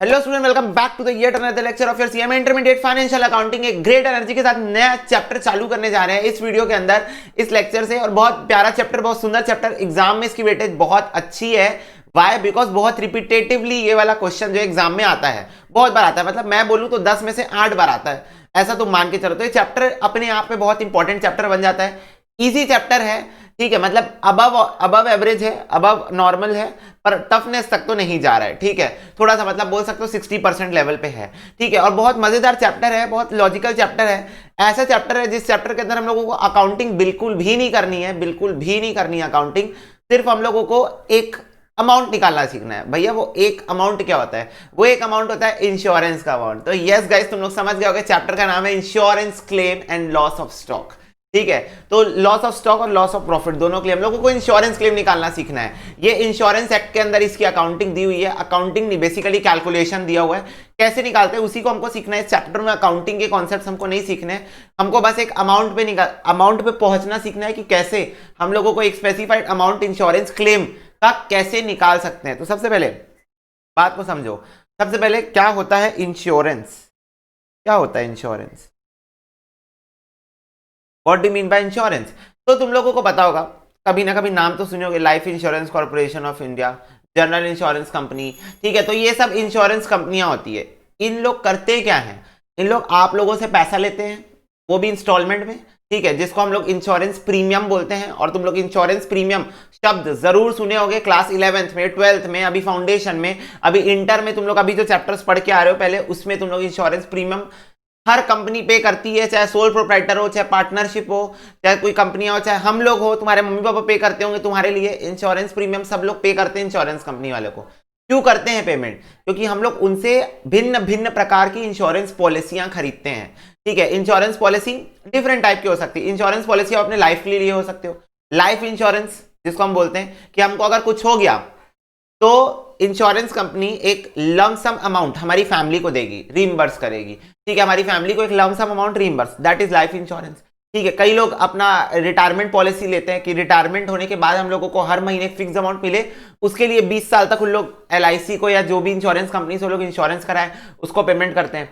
Hello student, welcome back to the yet another lecture of your CMA intermediate financial accounting. एक great energy के साथ नया chapter चालू करने जा रहे हैं इस वीडियो के अंदर, इस लेक्चर से। और बहुत प्यारा चैप्टर, बहुत सुंदर चैप्टर, एग्जाम में इसकी वेटेज बहुत अच्छी है। वाई? बिकॉज बहुत रिपीटेटिवली ये वाला क्वेश्चन जो एग्जाम में आता है, बहुत बार आता है। मतलब मैं बोलूं तो 10 में से 8 बार आता है, ऐसा तुम मान के चलो। तो ये चैप्टर अपने आप में बहुत इंपॉर्टेंट चैप्टर बन जाता है। इजी चैप्टर है, ठीक है, मतलब अबव एवरेज है, अबव नॉर्मल है, पर टफनेस तक तो नहीं जा रहा है, ठीक है। थोड़ा सा मतलब बोल सकते हो 60% लेवल पे है, ठीक है। और बहुत मजेदार चैप्टर है, बहुत लॉजिकल चैप्टर है। ऐसा चैप्टर है जिस चैप्टर के अंदर हम लोगों को अकाउंटिंग बिल्कुल भी नहीं करनी है, बिल्कुल भी नहीं करनी है अकाउंटिंग। सिर्फ हम लोगों को एक अमाउंट निकालना सीखना है। भैया वो एक अमाउंट क्या होता है? वो एक अमाउंट होता है इंश्योरेंस का अमाउंट। तो यस गाइस, तुम लोग समझ गए होगे, चैप्टर का नाम है insurance claim and loss of stock, ठीक है। तो लॉस ऑफ स्टॉक और लॉस ऑफ प्रॉफिट दोनों के लिए हम लोगों को इंश्योरेंस क्लेम निकालना सीखना है। ये इंश्योरेंस एक्ट के अंदर इसकी अकाउंटिंग दी हुई है। अकाउंटिंग नहीं, बेसिकली कैलकुलेशन दिया हुआ है, कैसे निकालते हैं उसी को हमको सीखना है। इस चैप्टर में अकाउंटिंग के कॉन्सेप्ट्स हमको नहीं सीखने हैं, हमको बस एक अमाउंट पे पहुंचना सीखना है कि कैसे हम लोगों को एक स्पेसिफाइड अमाउंट इंश्योरेंस क्लेम का कैसे निकाल सकते हैं। तो सबसे पहले बात को समझो। सबसे पहले क्या होता है इंश्योरेंस? क्या होता है insurance? What do mean by insurance? तो तुम लोगों को पता होगा, कभी ना कभी नाम तो सुने होगे, life insurance corporation of India, general insurance company, ठीक है। तो ये सब इंश्योरेंस कंपनियां होती है। इन लोग करते क्या हैं? इन लोग आप लोगों से पैसा लेते हैं, वो भी इंस्टॉलमेंट में, ठीक है, जिसको हम लोग इंश्योरेंस प्रीमियम बोलते हैं। और तुम लोग इंश्योरेंस प्रीमियम शब्द जरूर सुने होगे क्लास 11th में, 12th में, अभी फाउंडेशन में, अभी इंटर में। तुम लोग अभी जो चैप्टर्स पढ़ के आ रहे हो पहले, उसमें तुम लोग इंश्योरेंस प्रीमियम हर कंपनी पे करती है, चाहे सोल प्रोप्राइटर हो, चाहे पार्टनरशिप हो, चाहे कोई कंपनियां हो, चाहे हम लोग हो, तुम्हारे मम्मी पापा पे करते होंगे तुम्हारे लिए इंश्योरेंस प्रीमियम। सब लोग पे करते हैं इंश्योरेंस कंपनी वालों को। क्यों करते हैं पेमेंट? क्योंकि हम लोग उनसे भिन्न भिन्न प्रकार की इंश्योरेंस पॉलिसियां खरीदते हैं, ठीक है। इंश्योरेंस पॉलिसी डिफरेंट टाइप की हो सकती है। इंश्योरेंस पॉलिसी आप अपने लाइफ के लिए हो सकते हो, लाइफ इंश्योरेंस जिसको हम बोलते हैं कि हमको अगर कुछ हो गया तो इंश्योरेंस कंपनी एक लमसम अमाउंट हमारी फैमिली को देगी, रीइंबर्स करेगी, ठीक है। हमारी फैमिली को एक lump sum amount reimburse, that is life insurance, ठीक है। कई लोग अपना रिटायरमेंट पॉलिसी लेते हैं कि रिटायरमेंट होने के बाद हम लोगों को हर महीने फिक्स अमाउंट मिले, उसके लिए 20 साल तक उन लोग LIC को या जो भी इंश्योरेंस कंपनी से लोग इंश्योरेंस कराए उसको पेमेंट करते हैं।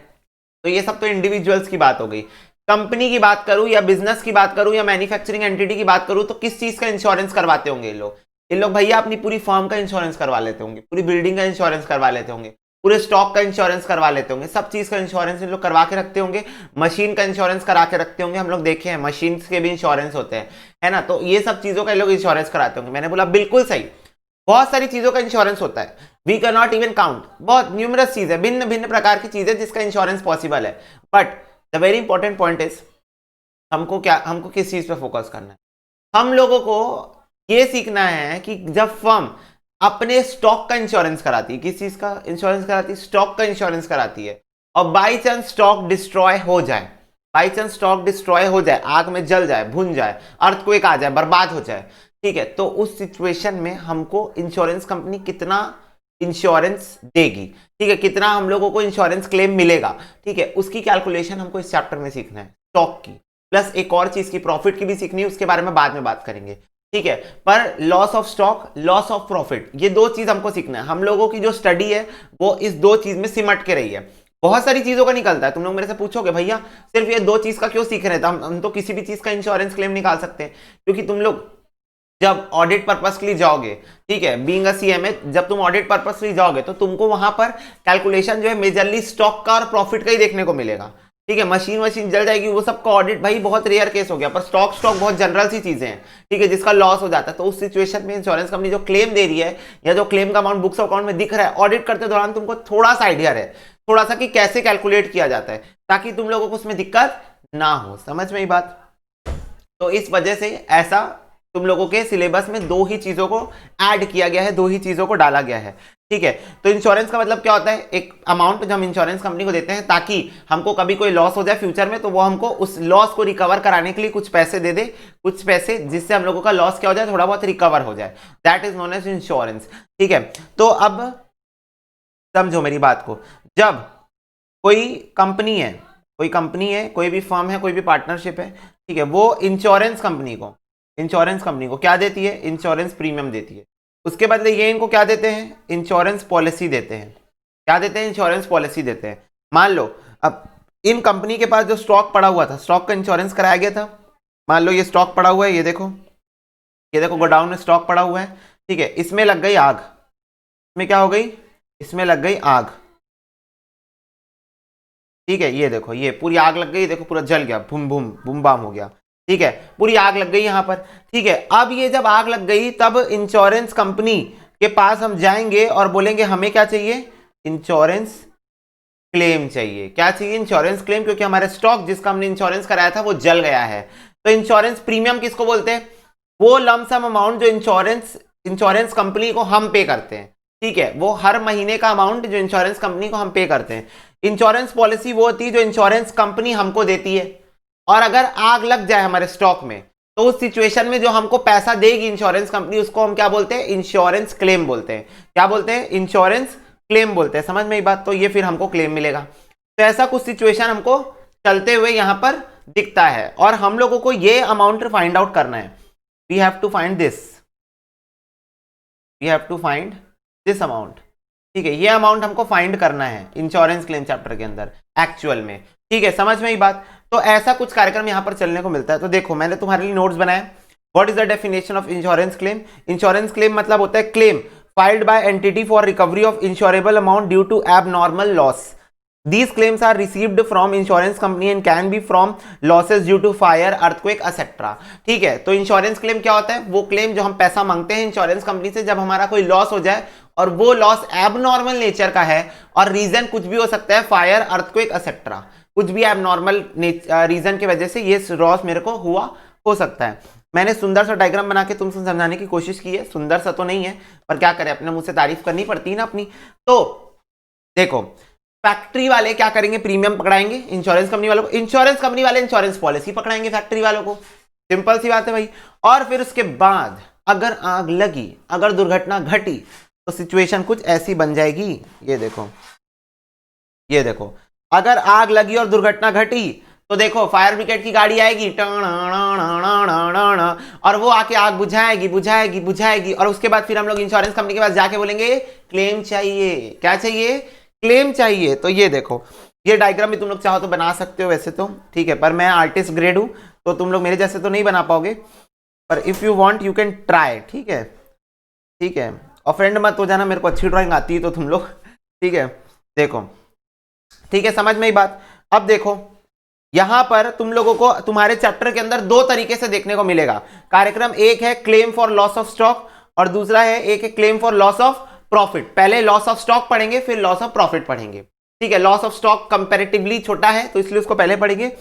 तो ये सब तो इंडिविजुअल्स की बात हो गई। कंपनी की बात करूं या बिजनेस की बात करूं या मैन्युफैक्चरिंग एंटिटी की बात करूं, तो किस चीज का इंश्योरेंस करवाते होंगे ये लोग भैया अपनी पूरी फर्म का इंश्योरेंस करवा लेते होंगे, पूरी बिल्डिंग का इंश्योरेंस करवा लेते होंगे, पूरे स्टॉक का इंश्योरेंस करवा लेते होंगे, सब चीज का इंश्योरेंस इन लोग करवा के रखते होंगे। मशीन का इंश्योरेंस करा के रखते होंगे, हम लोग देखे हैं मशीन के भी इंश्योरेंस होते हैं, है ना। तो ये सब चीजों का लोग इंश्योरेंस कराते होंगे। मैंने बोला बिल्कुल सही, बहुत सारी चीजों का इंश्योरेंस होता है, we can not even count. बहुत न्यूमरस चीज है, भिन्न भिन्न प्रकार की चीजें जिसका इंश्योरेंस पॉसिबल है। But the very important point is हमको किस चीज पे फोकस करना है? हम लोगों को ये सीखना है कि जब फर्म अपने स्टॉक का इंश्योरेंस कराती है, किस चीज का इंश्योरेंस कराती है? स्टॉक का इंश्योरेंस कराती है, और बाई चांस स्टॉक डिस्ट्रॉय हो जाए, बाई चांस स्टॉक डिस्ट्रॉय हो जाए, आग में जल जाए, भुन जाए, अर्थक्वेक आ जाए, बर्बाद हो जाए, ठीक है, तो उस सिचुएशन में हमको इंश्योरेंस कंपनी कितना इंश्योरेंस देगी, ठीक है, कितना हम लोगों को इंश्योरेंस क्लेम मिलेगा, ठीक है, उसकी कैलकुलेशन हमको इस चैप्टर में सीखना है। स्टॉक की प्लस एक और चीज की, प्रॉफिट की भी सीखनी है, उसके बारे में बाद में बात करेंगे, ठीक है। पर loss of stock, loss of profit, ये दो चीज हमको सीखना है। हम लोगों की जो स्टडी है वो इस दो चीज में सिमट के रही है। बहुत सारी चीजों का निकलता है। तुम लोग मेरे से पूछोगे भैया सिर्फ ये दो चीज का क्यों सीख रहे थे? हम तो किसी भी चीज का इंश्योरेंस क्लेम निकाल सकते हैं, क्योंकि तुम लोग जब ऑडिट पर्पस के लिए जाओगे, ठीक है, बीइंग अ CMA, जब तुम ऑडिट पर्पस के लिए जाओगे तो तुमको वहां पर कैलकुलेशन जो है मेजरली स्टॉक का और प्रॉफिट का ही देखने को मिलेगा, ठीक है। मशीन जल जाएगी, वो सबका ऑडिट भाई बहुत रेयर केस हो गया, पर स्टॉक बहुत जनरल सी चीजें हैं, ठीक है, जिसका लॉस हो जाता है। तो उस सिचुएशन में इंश्योरेंस कंपनी जो क्लेम दे रही है या जो क्लेम का अमाउंट बुक्स ऑफ अकाउंट में दिख रहा है, ऑडिट करते दौरान तुमको थोड़ा सा आइडिया रहे, थोड़ा सा कि कैसे कैलकुलेट किया जाता है, ताकि तुम लोगों को उसमें दिक्कत ना हो। समझ में ये बात? तो इस वजह से ऐसा तुम लोगों के सिलेबस में दो ही चीजों को ऐड किया गया है, दो ही चीजों को डाला गया है, ठीक है। तो इंश्योरेंस का मतलब क्या होता है? एक अमाउंट जो हम इंश्योरेंस कंपनी को देते हैं ताकि हमको कभी कोई लॉस हो जाए फ्यूचर में, तो वो हमको उस लॉस को रिकवर कराने के लिए कुछ पैसे दे दे, कुछ पैसे, जिससे हम लोगों का लॉस क्या हो जाए, थोड़ा बहुत रिकवर हो जाए, that is known as insurance, ठीक है। तो अब समझो मेरी बात को। जब कोई कंपनी है, कोई भी फर्म है, कोई भी पार्टनरशिप है, ठीक है, वो इंश्योरेंस कंपनी को क्या देती है? इंश्योरेंस प्रीमियम देती है। उसके बदले ये इनको क्या देते हैं? इंश्योरेंस पॉलिसी देते हैं, क्या देते हैं? इंश्योरेंस पॉलिसी देते हैं। मान लो अब इन कंपनी के पास जो स्टॉक पड़ा हुआ था, स्टॉक का इंश्योरेंस कराया गया था। मान लो ये स्टॉक पड़ा हुआ है, ये देखो गोडाउन में स्टॉक पड़ा हुआ है, ठीक है। इसमें लग गई आग, इसमें क्या हो गई? इसमें लग गई आग, ठीक है। ये देखो ये पूरी आग लग गई, देखो पूरा जल गया, भूम भूम बूम बाम हो गया, ठीक है। पूरी आग लग गई यहाँ पर, ठीक है। अब ये जब आग लग गई तब इंश्योरेंस कंपनी के पास हम जाएंगे और बोलेंगे हमें क्या चाहिए? इंश्योरेंस क्लेम चाहिए। क्या चाहिए? इंश्योरेंस क्लेम, क्योंकि हमारे स्टॉक जिसका हमने इंश्योरेंस कराया था वो जल गया है। तो इंश्योरेंस प्रीमियम किसको बोलते हैं? वो लमसम अमाउंट जो इंश्योरेंस कंपनी को हम पे करते हैं, ठीक है। वो हर महीने का अमाउंट जो इंश्योरेंस कंपनी को हम पे करते हैं। इंश्योरेंस पॉलिसी वो होती है जो इंश्योरेंस कंपनी हमको देती है, और अगर आग लग जाए हमारे स्टॉक में तो उस सिचुएशन में जो हमको पैसा देगी इंश्योरेंस कंपनी, उसको हम क्या बोलते हैं? इंश्योरेंस क्लेम बोलते हैं। क्या बोलते हैं? इंश्योरेंस क्लेम बोलते हैं। समझ में ये बात? तो ये फिर हमको क्लेम मिलेगा। तो ऐसा कुछ सिचुएशन हमको चलते हुए यहां पर दिखता है, और हम लोगों को ये अमाउंट फाइंड आउट करना है। We have to find this amount, ठीक है। ये अमाउंट हमको फाइंड करना है इंश्योरेंस क्लेम चैप्टर के अंदर एक्चुअल में, ठीक है। समझ में ये बात? तो ऐसा कुछ कार्यक्रम यहां पर चलने को मिलता है। तो देखो मैंने तुम्हारे लिए नोट्स बनाए। What is the definition of insurance claim? Insurance claim मतलब होता है claim filed by entity for recovery of insurable amount due to abnormal loss. These claims are received from insurance company and can be from losses due to fire, earthquake, etc. ठीक है। तो insurance claim क्या होता है? वो claim जो हम पैसा मांगते हैं इंश्योरेंस कंपनी से जब हमारा कोई लॉस हो जाए, और वो लॉस एबनॉर्मल नेचर का है, और रीजन कुछ भी हो सकता है, फायर, अर्थक्वेक, एक्सेट्रा। कुछ भी एबनॉर्मल रीजन की वजह से ये लॉस मेरे को हुआ हो सकता है। मैंने सुंदर सा डायग्राम बना के तुमसे समझाने की कोशिश की है। सुंदर सा तो नहीं है, पर क्या करें, अपने मुंह से तारीफ करनी पड़ती है ना अपनी। तो देखो फैक्ट्री वाले क्या करेंगे? प्रीमियम पकड़ाएंगे इंश्योरेंस कंपनी वालों को, इंश्योरेंस कंपनी वाले इंश्योरेंस पॉलिसी पकड़ाएंगे फैक्ट्री वालों को। सिंपल सी बात है भाई। और फिर उसके बाद अगर आग लगी, अगर दुर्घटना घटी, तो सिचुएशन कुछ ऐसी बन जाएगी। ये देखो अगर आग लगी और दुर्घटना घटी तो देखो फायर ब्रिगेड की गाड़ी आएगी, और वो आके आग बुझाएगी, और उसके बाद फिर हम लोग इंश्योरेंस कंपनी के पास जाके बोलेंगे क्लेम चाहिए। क्या चाहिए? क्लेम चाहिए। तो ये देखो, ये डायग्राम भी तुम लोग चाहो तो बना सकते हो वैसे तो, ठीक है। पर मैं आर्टिस्ट ग्रेड हूं, तो तुम लोग मेरे जैसे तो नहीं बना पाओगे, पर if you want you can try, ठीक है। और फ्रेंड मत हो जाना, मेरे को अच्छी ड्राइंग आती है तो तुम लोग, ठीक है। देखो, ठीक है, समझ में ही बात। अब देखो यहां पर तुम लोगों को तुम्हारे चैप्टर के अंदर दो तरीके से देखने को मिलेगा कार्यक्रम। एक है claim for loss of stock, और दूसरा है एक है claim for loss of profit. पहले लॉस ऑफ स्टॉक पढ़ेंगे, फिर लॉस ऑफ प्रॉफिट पढ़ेंगे, ठीक है। लॉस ऑफ स्टॉक कंपैरेटिवली छोटा है तो इसलिए उसको पहले पढ़ेंगे,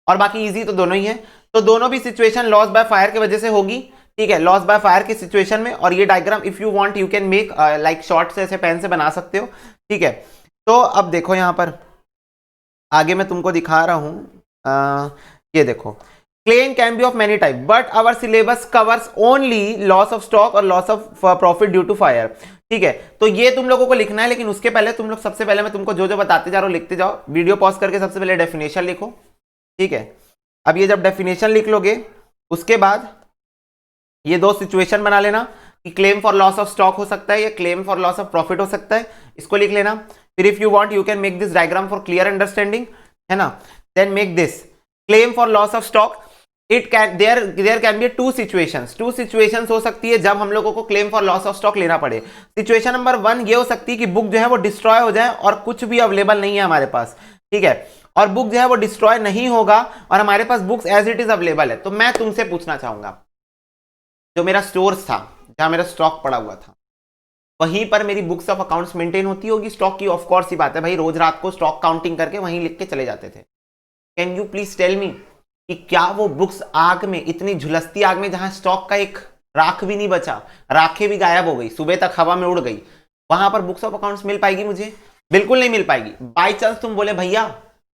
और बाकी इजी तो दोनों ही है। तो दोनों भी सिचुएशन लॉस बाय फायर की वजह से होगी, ठीक है। लॉस बाय फायर की सिचुएशन में, और ये diagram if you want you can make like short से ऐसे पेन से बना सकते हो, ठीक है। तो अब देखो यहां पर आगे मैं तुमको दिखा रहा हूं, ये देखो claim can be of many type but our syllabus covers only loss of stock और loss of profit due to fire, ठीक है। तो ये तुम लोगों को लिखना है, लेकिन उसके पहले तुम लोग सबसे पहले मैं तुमको जो जो बताते जा रहा हूं लिखते जाओ। वीडियो पॉज करके सबसे पहले डेफिनेशन लिखो, ठीक है। अब ये जब डेफिनेशन लिख लोगे उसके बाद ये दो सिचुएशन बना लेना कि claim for loss of stock हो सकता है या claim for loss of profit हो सकता है, इसको लिख लेना। फिर if you want you can make this diagram for clear understanding, है ना। Then make this claim for loss of stock. It can there can be two situations हो सकती है जब हम लोगों को claim for loss of stock लेना पड़े। सिचुएशन नंबर 1 ये हो सकती है कि बुक जो है वो डिस्ट्रॉय हो जाए और कुछ भी अवेलेबल नहीं है हमारे पास, ठीक है। और बुक जो है वो डिस्ट्रॉय नहीं होगा और हमारे पास books as it is available है। तो मैं तुमसे पूछना चाहूंगा, जो मेरा स्टोर्स था जहां मेरा स्टॉक पड़ा हुआ था, वहीं पर मेरी बुक्स ऑफ अकाउंट्स मेंटेन होती होगी स्टॉक की? ऑफ कोर्स ही बात है भाई, रोज रात को स्टॉक काउंटिंग करके वहीं लिख के चले जाते थे। Can you please tell me कि क्या वो बुक्स आग में, इतनी झुलसती आग में जहां स्टॉक का एक राख भी नहीं बचा, राखें भी गायब हो गई, सुबह तक हवा में उड़ गई, वहां पर बुक्स ऑफ अकाउंट्स मिल पाएगी मुझे? बिल्कुल नहीं मिल पाएगी। बाई चांस तुम बोले भैया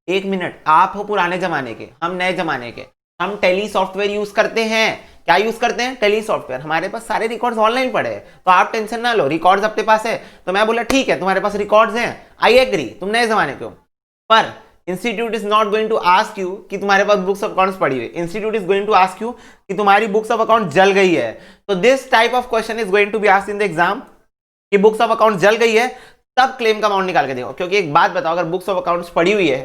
एक मिनट, आप हो पुराने जमाने के, हम नए जमाने के, हम टेली सॉफ्टवेयर यूज करते हैं। क्या यूज करते हैं? Tally software. हमारे पास सारे रिकॉर्ड्स ऑनलाइन पड़े हैं, तो आप टेंशन ना लो, रिकॉर्ड्स अपने पास है। तो मैं बोला ठीक है तुम्हारे पास रिकॉर्ड्स हैं, आई एग्री, तुम नए जमाने के हो, पर institute is not going to ask you कि तुम्हारे पास बुक्स ऑफ अकाउंट्स पड़ी हुई। Institute is going to ask you कि तुम्हारी बुक्स ऑफ अकाउंट जल गई है। तो this type of question is going to be asked in the exam कि बुक्स ऑफ अकाउंट जल गई है, तब क्लेम का अमाउंट निकाल के देखो। क्योंकि एक बात बताओ, अगर बुक्स ऑफ अकाउंट्स पड़ी हुई है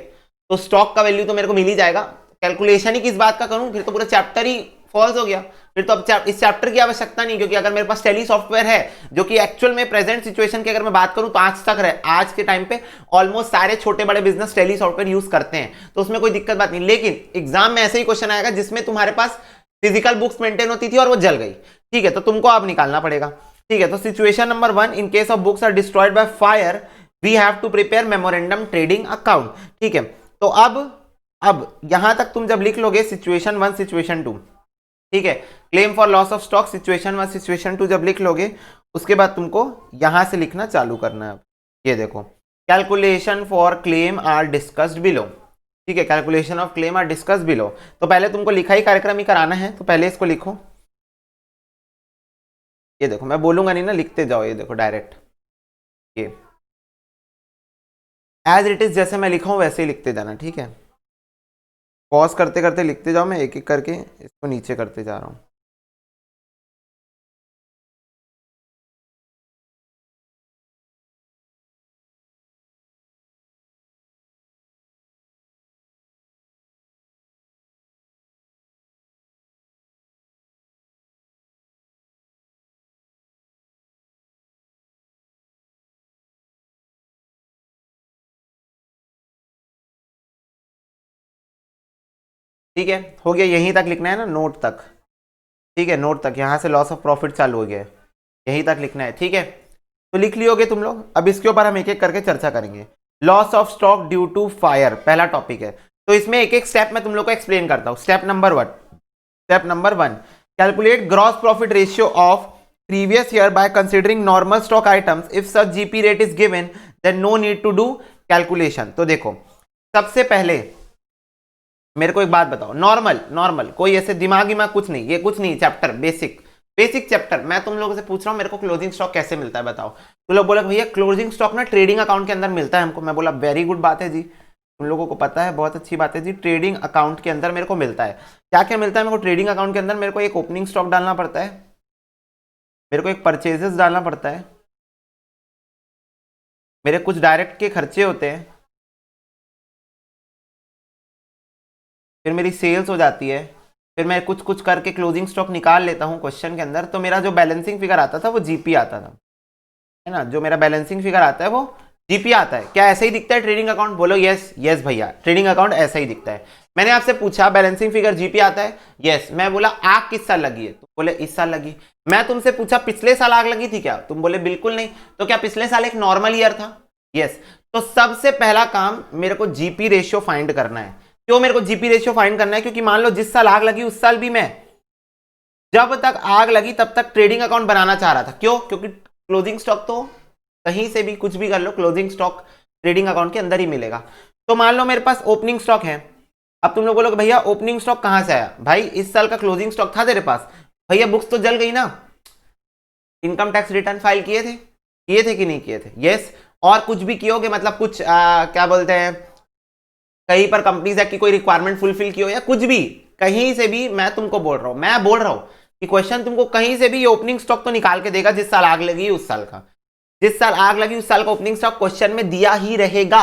तो स्टॉक का वैल्यू तो मेरे को मिल ही जाएगा, कैलकुलेशन ही किस बात का करूं, फिर तो पूरा चैप्टर ही फॉल्स हो गया, फिर तो अब इस चैप्टर की आवश्यकता नहीं। क्योंकि अगर मेरे पास टेली सॉफ्टवेयर है जो कि एक्चुअल में प्रेजेंट सिचुएशन की अगर मैं बात करूं तो आज तक रहे, आज के टाइम पे ऑलमोस्ट सारे छोटे बड़े बिजनेस टेली सॉफ्टवेयर यूज करते हैं, तो उसमें कोई दिक्कत बात नहीं। लेकिन एग्जाम में ऐसे ही क्वेश्चन आएगा जिसमें तुम्हारे पास फिजिकल बुक्स मेंटेन होती थी और वो जल गई, ठीक है, तो तुमको अब निकालना पड़ेगा, ठीक है। तो situation number 1, in case of books are destroyed by fire we have to prepare memorandum trading account, ठीक है। तो अब यहां तक तुम जब लिख लोगे सिचुएशन 1 सिचुएशन 2, ठीक है, claim for loss of stock situation 1 situation 2 जब लिख लोगे, उसके बाद तुमको यहां से लिखना चालू करना है। ये देखो, calculation for claim are discussed below, ठीक है, calculation of claim are discussed below. तो पहले तुमको लिखाई कार्यक्रम ही कराना है, तो पहले इसको लिखो। ये देखो, मैं बोलूंगा नहीं ना, लिखते जाओ। ये देखो डायरेक्ट, ये एज इट इज जैसे मैं लिखा हूं वैसे ही लिखते जाना, ठीक है। पॉज करते करते लिखते जाओ, मैं एक एक करके इसको नीचे करते जा रहा हूं। ठीक है, हो गया, यहीं तक लिखना है ना, नोट तक, ठीक है, नोट तक, यहां से लॉस ऑफ प्रॉफिट चालू हो गया है, यहीं तक लिखना है, ठीक है। तो लिख लियोगे तुम लोग। अब इसके ऊपर हम एक एक करके चर्चा करेंगे। Loss of stock due to fire पहला टॉपिक है, तो इसमें एक एक स्टेप मैं तुम लोग को एक्सप्लेन करता हूं। Step number 1, calculate gross profit ratio of previous year by considering normal stock items, if such GP rate is given then no need to do calculation. तो देखो, सबसे पहले मेरे को एक बात बताओ, नॉर्मल कोई ऐसे दिमागी में कुछ नहीं, ये कुछ नहीं, चैप्टर बेसिक चैप्टर, मैं तुम लोगों से पूछ रहा हूं मेरे को क्लोजिंग स्टॉक कैसे मिलता है बताओ। तुम लोग बोला भैया क्लोजिंग स्टॉक ना ट्रेडिंग अकाउंट के अंदर मिलता है हमको। मैं बोला वेरी गुड बात है जी, तुम लोगों को पता है, बहुत अच्छी बात है जी, ट्रेडिंग अकाउंट के अंदर मेरे को मिलता है। क्या क्या मिलता है मेरे को ट्रेडिंग अकाउंट के अंदर? मेरे को एक ओपनिंग स्टॉक डालना पड़ता है, मेरे को एक परचेजेस डालना पड़ता है, मेरे कुछ डायरेक्ट के खर्चे होते हैं, फिर मेरी सेल्स हो जाती है, फिर मैं कुछ कुछ करके क्लोजिंग स्टॉक निकाल लेता हूं क्वेश्चन के अंदर, तो मेरा जो बैलेंसिंग फिगर आता था वो जीपी आता था, है ना। जो मेरा बैलेंसिंग फिगर आता है वो जीपी आता है। क्या ऐसे ही दिखता है ट्रेडिंग अकाउंट? बोलो यस यस भैया, ट्रेडिंग अकाउंट ऐसा ही दिखता है। मैंने आपसे पूछा बैलेंसिंग फिगर जीपी आता है? यस। मैं बोला आग किस साल लगी है? तुम बोले इस साल लगी। मैं तुमसे पूछा पिछले साल आग लगी थी क्या? तुम बोले बिल्कुल नहीं। तो क्या पिछले साल एक नॉर्मल ईयर था? यस। तो सबसे पहला काम मेरे को जीपी रेशियो फाइंड करना है। क्यों मेरे को जीपी रेशियो फाइंड करना है? क्योंकि मान लो जिस साल आग लगी उस साल भी मैं, जब तक आग लगी तब तक ट्रेडिंग अकाउंट बनाना चाह रहा था। क्यों? क्योंकि क्लोजिंग स्टॉक तो कहीं से भी कुछ भी कर लो, क्लोजिंग स्टॉक ट्रेडिंग अकाउंट के अंदर ही मिलेगा। तो मान लो मेरे पास ओपनिंग स्टॉक है। अब तुम लोग बोलोगे भैया ओपनिंग स्टॉक कहां से आया? भाई इस साल का क्लोजिंग स्टॉक था तेरे पास। भैया बुक्स तो जल गई ना, इनकम टैक्स रिटर्न फाइल किए थे कि नहीं किए थे? यस। और कुछ भी किए होगे, मतलब कुछ क्या बोलते हैं, कहीं पर कंपनीज एक्ट की कोई रिक्वायरमेंट फुलफिल की हो या कुछ भी, कहीं से भी मैं तुमको बोल रहा हूं, मैं बोल रहा हूं कि क्वेश्चन तुमको कहीं से भी ये ओपनिंग स्टॉक तो निकाल के देगा। जिस साल आग लगी उस साल का, जिस साल आग लगी उस साल का ओपनिंग स्टॉक क्वेश्चन में दिया ही रहेगा।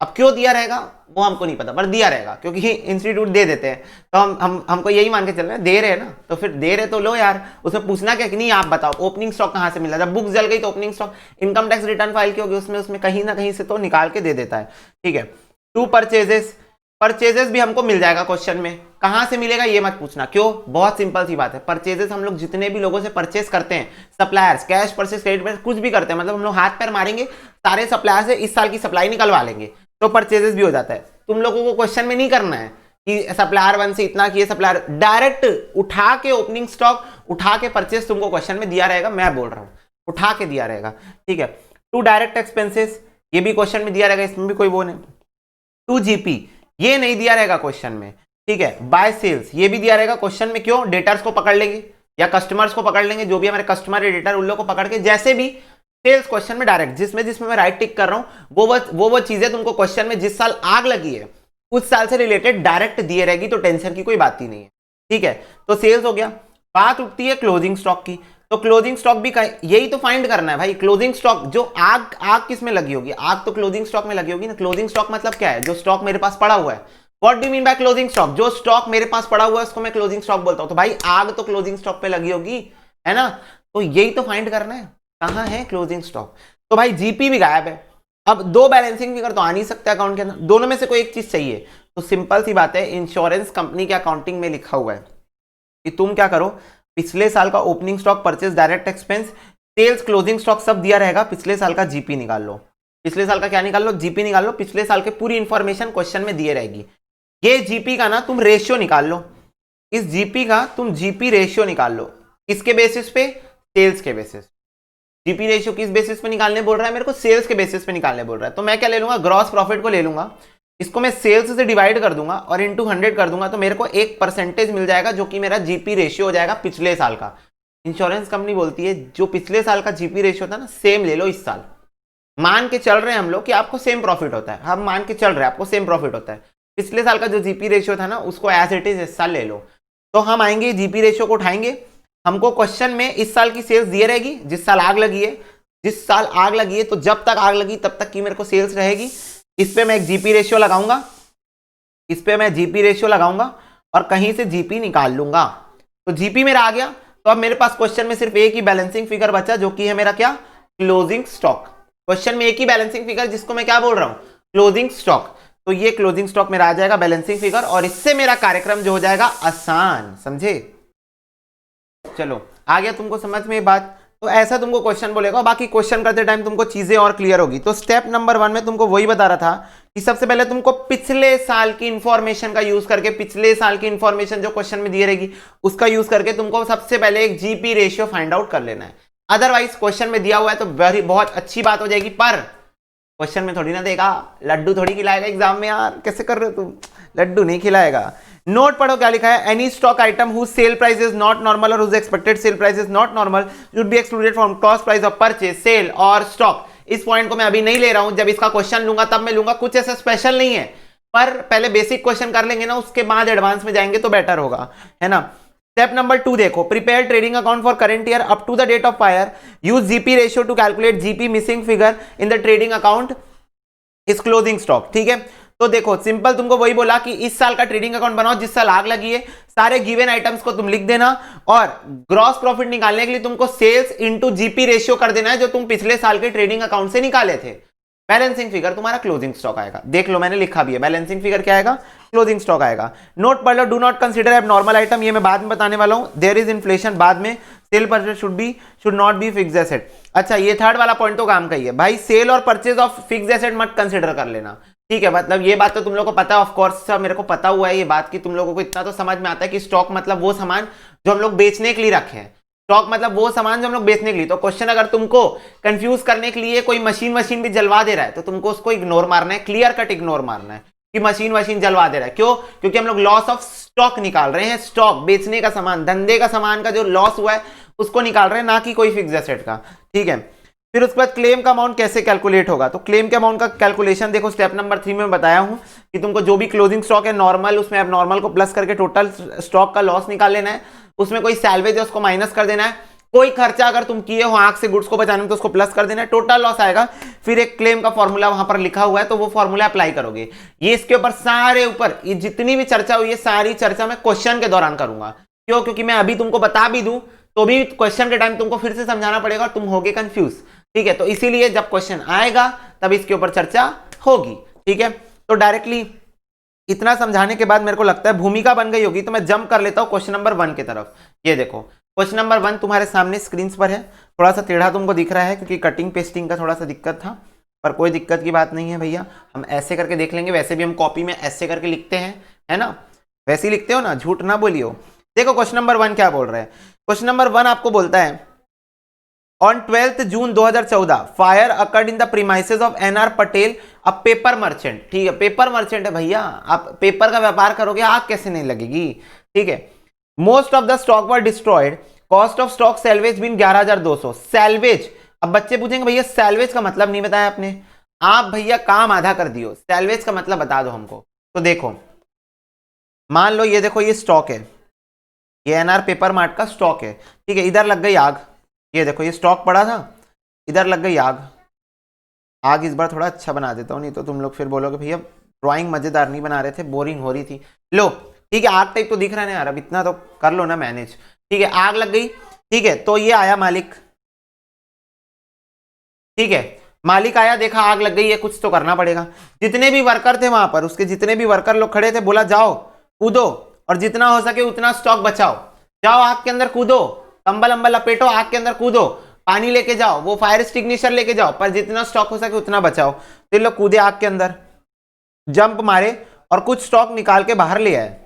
अब क्यों दिया रहेगा वो हमको नहीं पता, पर दिया रहेगा क्योंकि इंस्टीट्यूट दे देते हैं। तो हमको यही मान के चल रहे हैं, दे रहे हैं ना, तो फिर दे रहे तो लो यार। उसमें पूछना क्या कि नहीं, आप बताओ ओपनिंग स्टॉक कहां से मिला। जब बुक जल गई तो opening stock income tax return file की होगी, उसमें कहीं ना कहीं से तो निकाल के दे देता है। ठीक है। टू परचेजेस भी हमको मिल जाएगा क्वेश्चन में। कहां से मिलेगा ये मत पूछना। क्यों? बहुत सिंपल सी बात है, परचेजेस हम लोग जितने भी लोगों से परचेस करते हैं, suppliers, cash purchase, credit purchase, कुछ भी करते हैं, मतलब हम लोग हाथ पैर मारेंगे, सारे सप्लायर से इस साल की सप्लाई निकलवा लेंगे, तो परचेजेस भी हो जाता है। तुम लोगों को क्वेश्चन में नहीं करना है कि सप्लायर 1 से इतना किए, सप्लायर, डायरेक्ट उठा के ओपनिंग स्टॉक, उठा के परचेस तुमको क्वेश्चन में दिया रहेगा। मैं बोल रहा हूं उठा के दिया रहेगा। ठीक है। टू डायरेक्ट एक्सपेंसेस, ये भी क्वेश्चन में दिया रहेगा, इसमें भी कोई वो नहीं। टू जीपी, ये नहीं दिया रहेगा क्वेश्चन में। ठीक है। बाय सेल्स, ये भी दिया रहेगा क्वेश्चन में। क्यों? डेटर्स को पकड़ लेंगे या कस्टमर्स को पकड़ लेंगे, जो भी हमारे कस्टमर या डेटर, उन लोग को पकड़ के, जैसे भी सेल्स क्वेश्चन में डायरेक्ट, जिसमें मैं राइट टिक कर रहा हूं, वो चीजें तुमको क्वेश्चन में जिस साल आग लगी है उस साल से रिलेटेड डायरेक्ट दिए रहेगी, तो टेंशन की कोई बात ही नहीं है। ठीक है। तो सेल्स हो गया। बात उठती है क्लोजिंग स्टॉक की। तो क्लोजिंग स्टॉक भी यही तो फाइंड करना है भाई। क्लोजिंग स्टॉक जो आग आग किस में लगी होगी, आग तो क्लोजिंग स्टॉक में लगी होगी ना। क्लोजिंग स्टॉक मतलब क्या है, जो स्टॉक मेरे पास पड़ा हुआ है। What do mean by closing stock, जो स्टॉक मेरे पास पड़ा हुआ है उसको मैं क्लोजिंग स्टॉक बोलता हूं। तो भाई आग तो क्लोजिंग स्टॉक पे लगी होगी, है ना। तो यही तो फाइंड करना है, कहां है क्लोजिंग स्टॉक। तो भाई जीपी भी गायब है। अब दो बैलेंसिंग फिगर तो आ नहीं सकते अकाउंट के अंदर, दोनों में से कोई एक चीज चाहिए। तो सिंपल सी बात है, इंश्योरेंस कंपनी के अकाउंटिंग में लिखा हुआ है कि तुम क्या करो, पिछले साल का opening stock, purchase, direct expense, sales, closing stock सब दिया रहेगा। पिछले साल का जीपी निकाल लो। पिछले साल का क्या निकाल लो, जीपी निकाल लो। पिछले साल के पूरी इंफॉर्मेशन क्वेश्चन में दिए रहेगी। ये जीपी का ना तुम रेशियो निकाल लो, इस जीपी का तुम जीपी रेशियो निकाल लो। किसके बेसिस पे, सेल्स के बेसिस। जीपी रेशियो किस बेसिस पे निकालने बोल रहा है मेरे को, सेल्स के बेसिस पे निकालने बोल रहा है। तो मैं क्या ले लूंगा, ग्रॉस प्रॉफिट को ले लूंगा, इसको मैं सेल्स से डिवाइड कर दूंगा और इंटू 100 कर दूंगा, तो मेरे को एक परसेंटेज मिल जाएगा जो कि मेरा जीपी रेशियो हो जाएगा पिछले साल का। इंश्योरेंस कंपनी बोलती है जो पिछले साल का जीपी रेशियो था ना, सेम ले लो इस साल। मान के चल रहे हैं हम लोग कि आपको सेम प्रॉफिट होता है, हम मान के चल रहे हैं आपको सेम प्रॉफिट होता है। पिछले साल का जो जीपी रेशियो था ना, उसको एज इट इज इस साल ले लो। तो हम आएंगे जीपी रेशियो को उठाएंगे, हमको क्वेश्चन में इस साल की सेल्स दी रहेगी, जिस साल आग लगी है, जिस साल आग लगी है, तो जब तक आग लगी तब तक की मेरे को सेल्स रहेगी। इस पे मैं एक जीपी रेशियो लगाऊंगा, इस पे मैं जीपी रेशियो लगाऊंगा और कहीं से जीपी निकाल लूंगा। तो जीपी मेरा आ गया। तो अब मेरे पास क्वेश्चन में सिर्फ एक ही बैलेंसिंग फिगर बचा, जो कि है मेरा क्या, क्लोजिंग स्टॉक। क्वेश्चन में एक ही बैलेंसिंग फिगर, जिसको मैं क्या बोल रहा हूं, क्लोजिंग स्टॉक। तो ये क्लोजिंग स्टॉक मेरा आ जाएगा बैलेंसिंग फिगर, और इससे मेरा कार्यक्रम जो हो जाएगा आसान, समझे। चलो आ गया तुमको समझ में ये बात। तो ऐसा तुमको क्वेश्चन बोलेगा, बाकी क्वेश्चन करते टाइम तुमको चीजें और क्लियर होगी। तो स्टेप नंबर 1 में तुमको वही बता रहा था कि सबसे पहले तुमको पिछले साल की इंफॉर्मेशन का यूज करके, पिछले साल की इंफॉर्मेशन जो क्वेश्चन में दिए रहेगी उसका यूज करके तुमको सबसे पहले एक जीपी रेशियो फाइंड आउट कर लेना है। अदरवाइज क्वेश्चन में दिया हुआ है तो बहुत अच्छी बात हो जाएगी, पर क्वेश्चन में थोड़ी ना देगा, लड्डू थोड़ी खिलाएगा एग्जाम में। यार कैसे कर रहे हो तुम, लड्डू नहीं खिलाएगा। नोट पढ़ो क्या लिखा है, any stock item whose sale price is not normal और whose expected sale price is not normal should be excluded from cost price of purchase, sale और स्टॉक। इस पॉइंट को मैं अभी नहीं ले रहा हूं, जब इसका क्वेश्चन लूंगा तब मैं लूंगा। कुछ ऐसा स्पेशल नहीं है, पर पहले बेसिक क्वेश्चन कर लेंगे ना, उसके बाद एडवांस में जाएंगे तो बेटर होगा, है ना। स्टेप नंबर 2 देखो, prepare trading account for current year up to the date of fire, use GP ratio to calculate GP missing figure in the trading account is closing stock. ठीक है, तो देखो सिंपल तुमको वही बोला कि इस साल का ट्रेडिंग अकाउंट बनाओ जिस साल आग लगी है, सारे गिवन आइटम्स को तुम लिख देना, और ग्रॉस प्रॉफिट निकालने के लिए तुमको सेल्स इनटू जीपी रेशियो कर देना है, जो तुम पिछले साल के ट्रेडिंग अकाउंट से निकाले थे। बैलेंसिंग फिगर तुम्हारा क्लोजिंग स्टॉक आएगा। देख लो मैंने लिखा भी है, बैलेंसिंग फिगर क्या आएगा, क्लोजिंग स्टॉक आएगा। नोट पढ़ लो, do not consider abnormal item, ये मैं बाद में बताने वाला हूं। देयर इज इन्फ्लेशन बाद में, cell purchase should not be fixed asset. अच्छा ये थर्ड वाला पॉइंट तो काम का ही है भाई, सेल और परचेज ऑफ फिक्स्ड एसेट मत कंसीडर कर लेना। ठीक है, मतलब ये बात तो तुम लोगों को पता है, ऑफ कोर्स मेरे को पता हुआ है ये बात, कि तुम लोगों को इतना तो समझ में आता है कि स्टॉक मतलब वो सामान जो हम लोग बेचने के लिए रखे हैं, स्टॉक मतलब वो सामान जो हम लोग बेचने के लिए। तो क्वेश्चन अगर तुमको कंफ्यूज करने के लिए कोई मशीन भी जलवा दे रहा है, तो तुमको उसको इग्नोर मारना है, क्लियर कट इग्नोर मारना है कि मशीन जलवा दे रहा है। क्यों, क्योंकि हम लोग लॉस ऑफ स्टॉक निकाल रहे हैं, स्टॉक बेचने का सामान, धंधे का सामान का जो लॉस हुआ है उसको निकाल रहे हैं, ना कि कोई फिक्स्ड एसेट का। ठीक है, फिर उसके बाद क्लेम का अमाउंट कैसे कैलकुलेट होगा, तो क्लेम के अमाउंट का कैलकुलेशन देखो स्टेप नंबर 3 में बताया हूं कि तुमको जो भी क्लोजिंग स्टॉक है नॉर्मल, उसमें अब नॉर्मल को प्लस करके टोटल स्टॉक का लॉस निकाल लेना है, उसमें कोई सैलवेज है उसको माइनस कर देना है, कोई खर्चा अगर तुम किए हो आंख से गुड्स को बचाने में तो उसको प्लस कर देना है, टोटल लॉस आएगा। फिर एक क्लेम का फॉर्मूला वहां पर लिखा हुआ है, तो वो फॉर्मूला अप्लाई करोगे। ये इसके ऊपर सारे ऊपर ये जितनी भी चर्चा हुई है, सारी चर्चा मैं क्वेश्चन के दौरान करूंगा। क्यों, क्योंकि मैं अभी तुमको बता भी दूं तो भी क्वेश्चन के टाइम तुमको फिर से समझाना पड़ेगा और तुम होगे कंफ्यूज। ठीक है, तो इसीलिए जब क्वेश्चन आएगा तब इसके ऊपर चर्चा होगी। ठीक है, तो डायरेक्टली इतना समझाने के बाद मेरे को लगता है भूमिका बन गई होगी, तो मैं जंप कर लेता हूं क्वेश्चन नंबर 1 की तरफ। ये देखो क्वेश्चन नंबर 1 तुम्हारे सामने स्क्रीन पर है, थोड़ा सा टेढ़ा तुमको दिख रहा है क्योंकि कटिंग पेस्टिंग का थोड़ा सा दिक्कत था, पर कोई दिक्कत की बात नहीं है भैया, हम ऐसे करके देख लेंगे। वैसे भी हम कॉपी में ऐसे करके लिखते हैं, है ना, वैसे ही लिखते हो ना, झूठ ना बोलियो। देखो क्वेश्चन नंबर 1 क्या बोल रहे हैं। क्वेश्चन नंबर 1 आपको बोलता है on 12 June 2014 fire occurred in the premises of NR Patel a paper merchant. ठीक है, पेपर मर्चेंट है भैया, आप पेपर का व्यापार करोगे, आग कैसे नहीं लगेगी। ठीक है, most of the stock were destroyed, cost of stock salvage been 11,200। Salvage, अब बच्चे पूछेंगे भैया सैल्वेज का मतलब नहीं बताया आपने, आप भैया काम आधा कर दियो, सैल्वेज का मतलब बता दो हमको। तो देखो मान लो ये देखो ये स्टॉक है, ये एनआर पेपर मार्ट का स्टॉक है। ठीक है, इधर लग गई आग, ये देखो, ये स्टॉक पड़ा था, इधर लग गई आग। आग इस बार थोड़ा अच्छा बना देता हूँ, नहीं तो तुम लोग फिर बोलोगे भैया ड्राइंग मजेदार नहीं बना रहे थे, बोरिंग हो रही थी। लो ठीक है, आग टाइप तो दिख रहा है ना यार, अब इतना तो कर लो ना मैनेज। ठीक है, आग लग गई। ठीक है, तो ये आया मालिक। ठीक है, मालिक आया, देखा आग लग गई है, कुछ तो करना पड़ेगा। जितने भी वर्कर थे वहां पर, उसके जितने भी वर्कर लोग खड़े थे, बोला जाओ कूदो और जितना हो सके उतना स्टॉक बचाओ। जाओ आग के अंदर कूदो, कंबल अंबल लपेटो, आग के अंदर कूदो, पानी लेके जाओ, वो फायर एक्सटिंग्विशर लेके जाओ, पर जितना स्टॉक हो सके उतना बचाओ। तो लोग कूदे आग के अंदर, जंप मारे और कुछ स्टॉक निकाल के बाहर ले आए,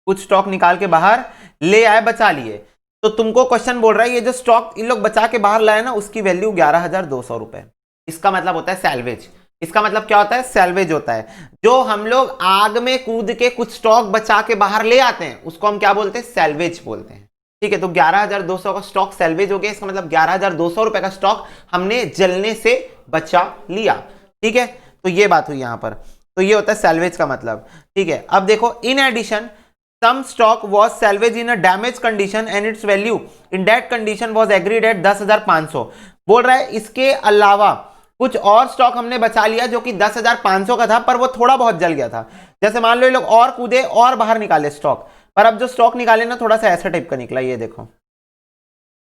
कुछ स्टॉक निकाल के बाहर ले आए, बचा लिए। तो तुमको क्वेश्चन बोल रहा है ये जो स्टॉक इन लोग बचा के बाहर लाए ना, उसकी वैल्यू 11,200 रुपए। इसका मतलब होता है सैल्वेज। इसका मतलब क्या होता है? सैल्वेज होता है। जो हम लोग आग में कूद के कुछ स्टॉक बचा के बाहर ले आते हैं उसको हम क्या बोलते हैं? सैल्वेज बोलते हैं। ठीक है, तो 11,200 का स्टॉक सैल्वेज हो गया। इसका मतलब 11,200 रुपए का स्टॉक हमने जलने से बचा लिया। ठीक है, तो ये बात हुई यहां पर। तो ये होता है सैल्वेज का मतलब। ठीक है, अब देखो, in addition some stock was salvaged in a damaged condition and its value in that condition was agreed at 10,500। बोल रहा है इसके अलावा कुछ और स्टॉक हमने बचा लिया जो कि 10,500 का था, पर वो थोड़ा बहुत जल गया था। जैसे मान लो ये लोग और कूदे और बाहर निकाले स्टॉक, पर अब जो स्टॉक निकाले ना थोड़ा सा ऐसा टाइप का निकला। ये देखो,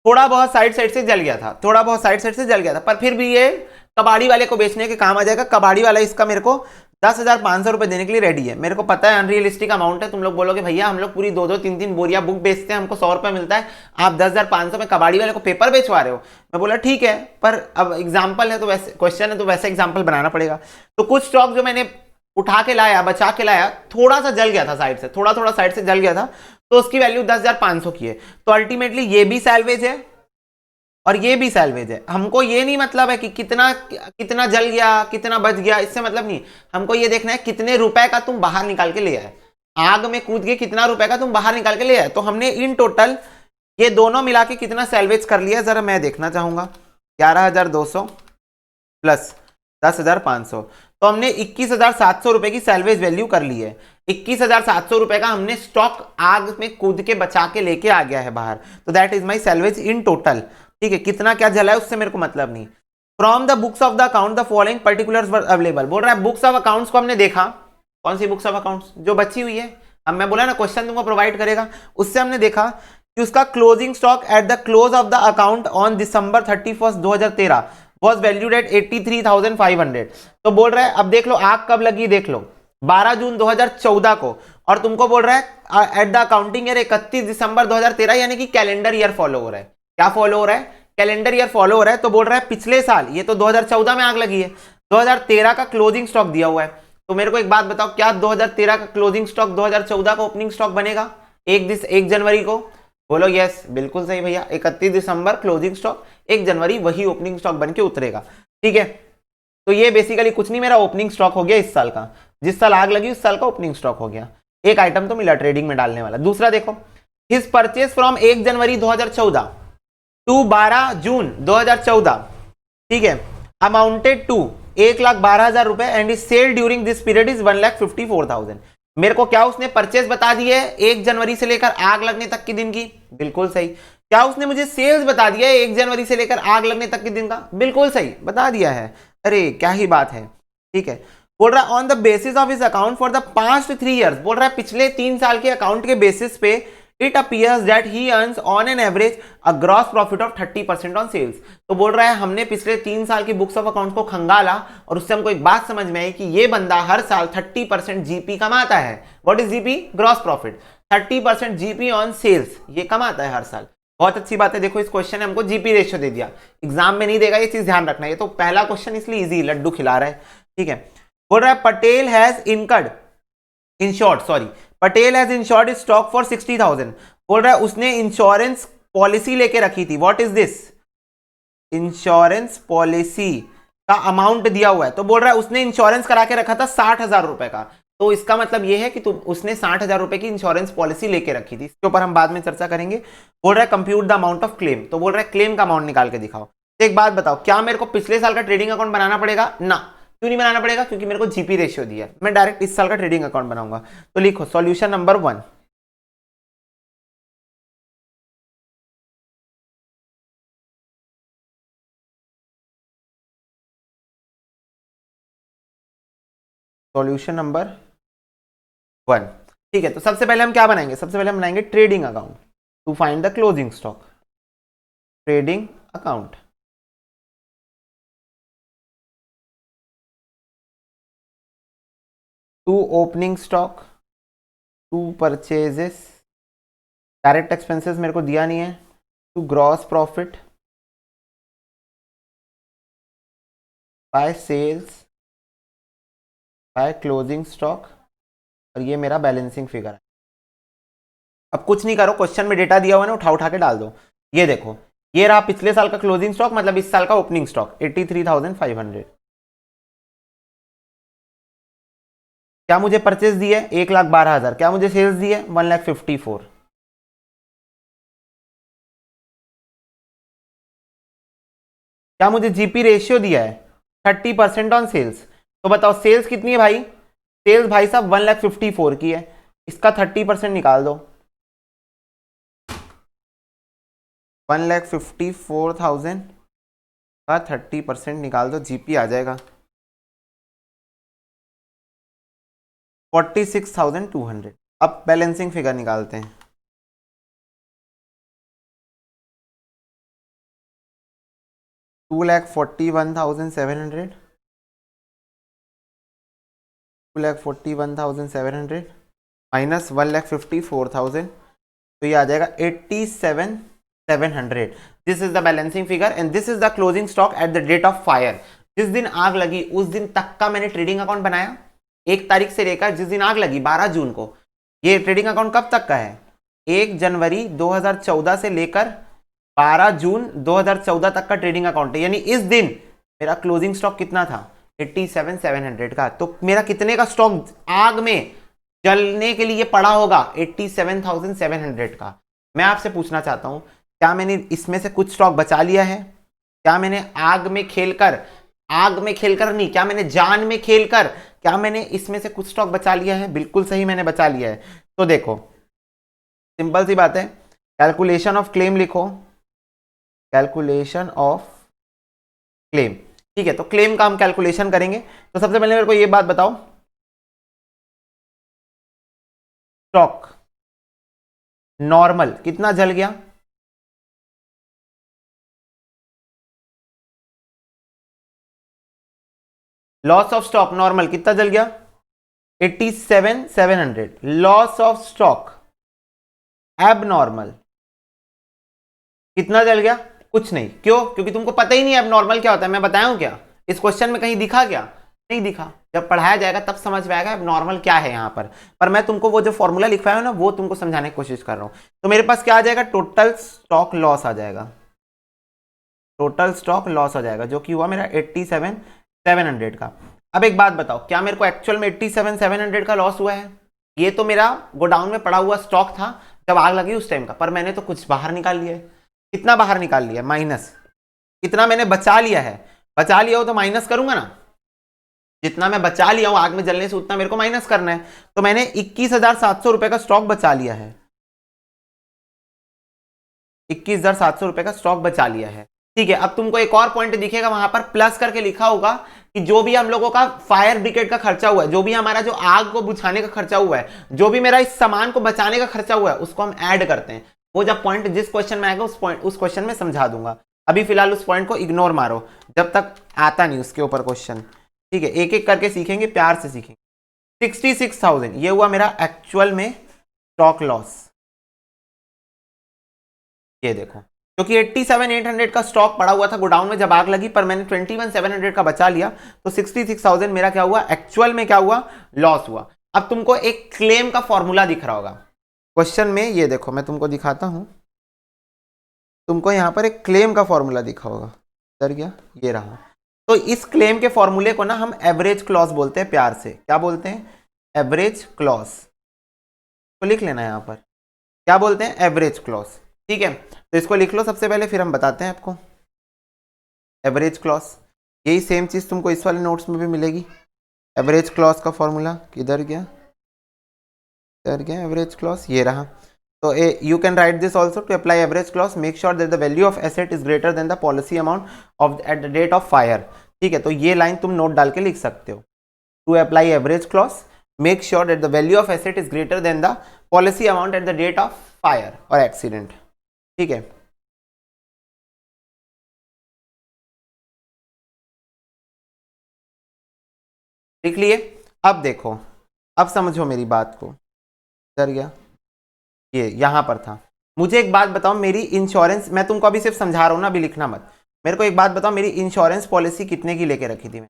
थोड़ा बहुत साइड साइड से जल गया था, थोड़ा बहुत साइड साइड से जल गया था, पर फिर भी ये कबाड़ी वाले को बेचने के काम आ जाएगा। कबाड़ी वाला इसका मेरे को 10,500 रुपए देने के लिए रेडी है। मेरे को पता है अनरियलिस्टिक अमाउंट है। तुम लोग बोलोगे भैया हम लोग पूरी 2-2, 3-3 बोरिया बुक बेचते हैं, हमको 100 रुपए मिलता है, आप 10,500 में कबाड़ी वाले को पेपर बेचवा रहे हो। मैं बोला ठीक है, पर अब एग्जाम्पल है तो वैसे क्वेश्चन है तो वैसे एग्जाम्पल बनाना पड़ेगा। तो कुछ स्टॉक जो मैंने उठा के लाया, बचा के लाया, थोड़ा सा जल गया था साइड से, थोड़ा थोड़ा साइड से जल गया था, तो उसकी वैल्यू 10,500 की है। तो अल्टीमेटली ये भी सैल्वेज है और ये भी सैल्वेज है। हमको ये नहीं मतलब है कि कितना कितना जल गया, कितना बच गया, इससे मतलब नहीं। हमको ये देखना है कितने रुपए का तुम बाहर निकाल के ले आए, आग में कूद के कितना रुपए का तुम बाहर निकाल के ले आए। तो हमने इन टोटल ये दोनों मिला के कितना सैल्वेज कर लिया, जरा मैं देखना चाहूंगा। 11,200 प्लस 10,500, तो हमने 21,700 रुपए की सैल्वेज वैल्यू कर ली है। 21,700 रुपए का हमने स्टॉक आग में कूद के बचा के लेके आ गया है बाहर। तो that is my salvage in total. ठीक है, कितना क्या जला है उससे मेरे को मतलब नहीं। From the books of the account the following particulars were available. बोल रहा है बुक्स ऑफ अकाउंट्स को हमने देखा। कौन सी बुक्स ऑफ अकाउंट्स? जो बची हुई है। अब मैं बोला ना क्वेश्चन तुमको प्रोवाइड करेगा, उससे हमने देखा कि उसका closing stock at the close of the account on December 31, 2013 was valued at 83,500। तो बोल रहा है अब देख लो आग कब लगी, देख लो 12 जून 2014 को, और तुमको बोल रहा है एट द अकाउंटिंग ईयर 31 दिसंबर 2013, यानी कि कैलेंडर ईयर फॉलो हो रहा है। क्या फॉलो हो रहा है? कैलेंडर ईयर फॉलो हो रहा है। तो बोल रहा है पिछले साल, ये तो 2014 में आग लगी है, 2013 का क्लोजिंग स्टॉक दिया हुआ है। तो मेरे को एक बात बताओ, क्या 2013 का क्लोजिंग स्टॉक 2014 का ओपनिंग स्टॉक बनेगा 1 जनवरी को? बोलो यस, बिल्कुल सही भैया। 31 दिसंबर क्लोजिंग स्टॉक, 1 जनवरी वही ओपनिंग स्टॉक बन के उतरेगा। ठीक है, तो ये बेसिकली कुछ नहीं, मेरा ओपनिंग स्टॉक हो गया इस साल का। जिस साल आग लगी उस साल का ओपनिंग स्टॉक हो गया। एक आइटम तो मिला ट्रेडिंग में डालने वाला। दूसरा देखो, his purchase from 1 January 2014 to 12 June 2014, ठीक है, अमाउंटेड टू 1,12,000 रुपए and his sale during this period is 1,54,000। मेरे को क्या उसने परचेज बता दी है 1 जनवरी से लेकर आग लगने तक के दिन की? बिल्कुल सही। क्या उसने मुझे सेल्स बता दिया है 1 जनवरी से लेकर आग लगने तक के दिन का? बिल्कुल सही बता दिया है। अरे क्या ही बात है। ठीक है, बोल रहा है on the basis of his account for the past 3 years. बोल रहा है पिछले 3 साल के अकाउंट के बेसिस पे it appears that he earns on an average a gross profit of 30% on sales। तो बोल रहा है हमने पिछले 3 साल की बुक्स ऑफ अकाउंट को खंगाला और उससे हमको एक बात समझ में आई कि ये बंदा हर साल 30% जीपी कमाता है। What is GP? Gross profit. 30% GP on sales ये कमाता है हर साल। बहुत अच्छी बात है। देखो इस क्वेश्चन ने हमको जीपी रेशियो दे दिया, एग्जाम में नहीं देगा, ये चीज ध्यान रखना। ये तो पहला क्वेश्चन इसलिए इजी, लड्डू खिला रहा है। ठीक है, बोल रहा है Patel has incurred insured, sorry, Patel has insured stock for 60,000। बोल रहा है उसने इंश्योरेंस पॉलिसी लेके रखी थी। What is this? Insurance policy का अमाउंट दिया हुआ है। तो बोल रहा है उसने इंश्योरेंस करा के रखा था 60,000 रुपए का। तो इसका मतलब यह है कि उसने 60,000 रुपए की इंश्योरेंस पॉलिसी लेके रखी थी। इसके ऊपर हम बाद में चर्चा करेंगे। बोल रहा है compute the amount of claim. तो बोल रहा है क्लेम का अमाउंट निकाल के दिखाओ। तो एक बात बताओ, क्या मेरे को पिछले साल का ट्रेडिंग अकाउंट बनाना पड़ेगा? ना, क्यों नहीं बनाना पड़ेगा? क्योंकि मेरे को जीपी रेशियो दिया है। मैं डायरेक्ट इस साल का ट्रेडिंग अकाउंट बनाऊंगा। तो लिखो सॉल्यूशन नंबर 1। Solution number 1। ठीक है, तो सबसे पहले हम क्या बनाएंगे, सबसे पहले हम बनाएंगे trading account to find the closing stock. Trading account, to opening stock, to purchases, direct expenses मेरे को दिया नहीं है, to gross profit by sales by closing stock, और ये मेरा बैलेंसिंग फिगर है। अब कुछ नहीं करो, क्वेश्चन में डेटा दिया हुआ है ना, उठा उठा के डाल दो। ये देखो, ये रहा पिछले साल का क्लोजिंग स्टॉक, मतलब इस साल का ओपनिंग स्टॉक 83,500। क्या मुझे परचेज दी है 1,12,000, क्या मुझे सेल्स दी है 1,54,000। क्या मुझे जीपी रेशियो दिया है 30% ऑन सेल्स। तो बताओ सेल्स कितनी है भाई, सेल्स भाई साहब 1,54,000 की है, इसका 30% निकाल दो। 1,54,000 का 30% निकाल दो, जीपी आ जाएगा 46,200। अब बैलेंसिंग फिगर निकालते हैं। $2,41,700, 2,41,700 माइनस 1,54,000, तो ये आ जाएगा 87,700। This is the balancing figure and this is the closing stock at the date of fire. जिस दिन आग लगी उस दिन तक का मैंने ट्रेडिंग अकाउंट बनाया, 1 तारीख से लेकर जिस दिन आग लगी 12 जून को। ये ट्रेडिंग अकाउंट कब तक का है, 1 जनवरी 2014 से लेकर 12 जून 2014 तक का ट्रेडिंग अकाउंट है। यानी इस दिन मेरा क्लोजिंग स्टॉक कितना था 87,700 का। तो मेरा कितने का स्टॉक आग में जलने के लिए पड़ा होगा 87,700 का। मैं आपसे पूछना चाहता हूं, क्या मैंने इसमें से कुछ स्टॉक बचा लिया है, क्या मैंने आग में खेलकर नहीं, क्या मैंने जान में खेलकर, क्या मैंने इसमें से कुछ स्टॉक बचा लिया है। बिल्कुल सही, मैंने बचा लिया है। तो देखो सिंपल सी बात है, कैलकुलेशन ऑफ क्लेम लिखो, कैलकुलेशन ऑफ क्लेम। ठीक है, तो क्लेम का हम कैलकुलेशन करेंगे। तो सबसे पहले मेरे को ये बात बताओ, स्टॉक नॉर्मल कितना जल गया, लॉस ऑफ स्टॉक नॉर्मल कितना जल गया 87,700। लॉस ऑफ स्टॉक एबनॉर्मल कितना जल गया, कुछ नहीं। क्यों, क्योंकि तुमको पता ही नहीं है एबनॉर्मल क्या होता है। मैं बताया हूं क्या, इस क्वेश्चन में कहीं दिखा क्या, नहीं दिखा। जब पढ़ाया जाएगा तब समझ में आएगा एबनॉर्मल क्या है यहाँ पर मैं तुमको वो जो फॉर्मूला लिखवाया हूं ना, वो तुमको समझाने की कोशिश कर रहा हूं। तो मेरे पास क्या आ जाएगा, टोटल स्टॉक लॉस आ जाएगा, टोटल स्टॉक लॉस आ जाएगा, जो कि हुआ मेरा 87,700 का। अब एक बात बताओ, क्या मेरे को एक्चुअल में 87,700 का लॉस हुआ है। ये तो मेरा गोडाउन में पड़ा हुआ स्टॉक था जब आग लगी उस टाइम का, पर मैंने तो कुछ बाहर निकाल लिया है। कितना बाहर निकाल लिया, माइनस। कितना मैंने बचा लिया है, बचा लिया हो तो माइनस करूंगा ना, जितना मैं बचा लिया हूं आग में जलने से उतना मेरे को माइनस करना है। तो मैंने 21,700 रुपए का स्टॉक बचा लिया है, 21,700 रुपए का स्टॉक बचा लिया है। ठीक है, अब तुमको एक और पॉइंट दिखेगा वहां पर प्लस करके लिखा होगा कि जो भी हम लोगों का फायर ब्रिगेड का खर्चा हुआ है, जो भी हमारा जो आग को बुझाने का खर्चा हुआ है, जो भी मेरा इस सामान को बचाने का खर्चा हुआ है, उसको हम ऐड करते हैं। वो जब पॉइंट जिस क्वेश्चन में आएगा उस क्वेश्चन में समझा दूंगा। अभी फिलहाल उस पॉइंट को इग्नोर मारो, जब तक आता नहीं उसके ऊपर क्वेश्चन। ठीक है, एक एक करके सीखेंगे, प्यार से सीखेंगे। 66,000 ये हुआ मेरा एक्चुअल में स्टॉक लॉस। ये देखो, क्योंकि 87,800 का स्टॉक पड़ा हुआ था गोडाउन में जब आग लगी, पर मैंने 21,700 का बचा लिया, तो 66,000 मेरा क्या हुआ, एक्चुअल में क्या हुआ, लॉस हुआ। अब तुमको एक क्लेम का फॉर्मूला दिख रहा होगा क्वेश्चन में, ये देखो मैं तुमको दिखाता हूं, तुमको यहां पर एक क्लेम का फॉर्मूला दिखा होगा, इधर गया, ये रहा। तो इस क्लेम के फॉर्मूले को ना हम एवरेज क्लॉज बोलते हैं, प्यार से क्या बोलते हैं, एवरेज क्लॉज। तो लिख लेना यहां पर क्या बोलते हैं, एवरेज क्लॉज। ठीक है, तो इसको लिख लो सबसे पहले, फिर हम बताते हैं आपको एवरेज क्लॉज। यही सेम चीज तुमको इस वाले नोट्स में भी मिलेगी। एवरेज क्लॉज का फॉर्मूला किधर गया, इधर गया एवरेज क्लॉज, ये रहा। तो you can write this also to apply average clause, make sure that the value of asset is greater than the policy amount of at the date of fire। ठीक है, तो ये लाइन तुम note डाल के लिख सकते हो। To apply average clause, make sure that the value of asset is greater than the policy amount at the date of fire or accident. ठीक है, लिख लिए। अब देखो, अब समझो मेरी बात को, डर गया, ये यहां पर था। मुझे एक बात बताओ, मेरी इंश्योरेंस, मैं तुमको अभी सिर्फ समझा रहा हूं ना, अभी लिखना मत। मेरे को एक बात बताओ, मेरी इंश्योरेंस पॉलिसी कितने की लेके रखी थी मैं?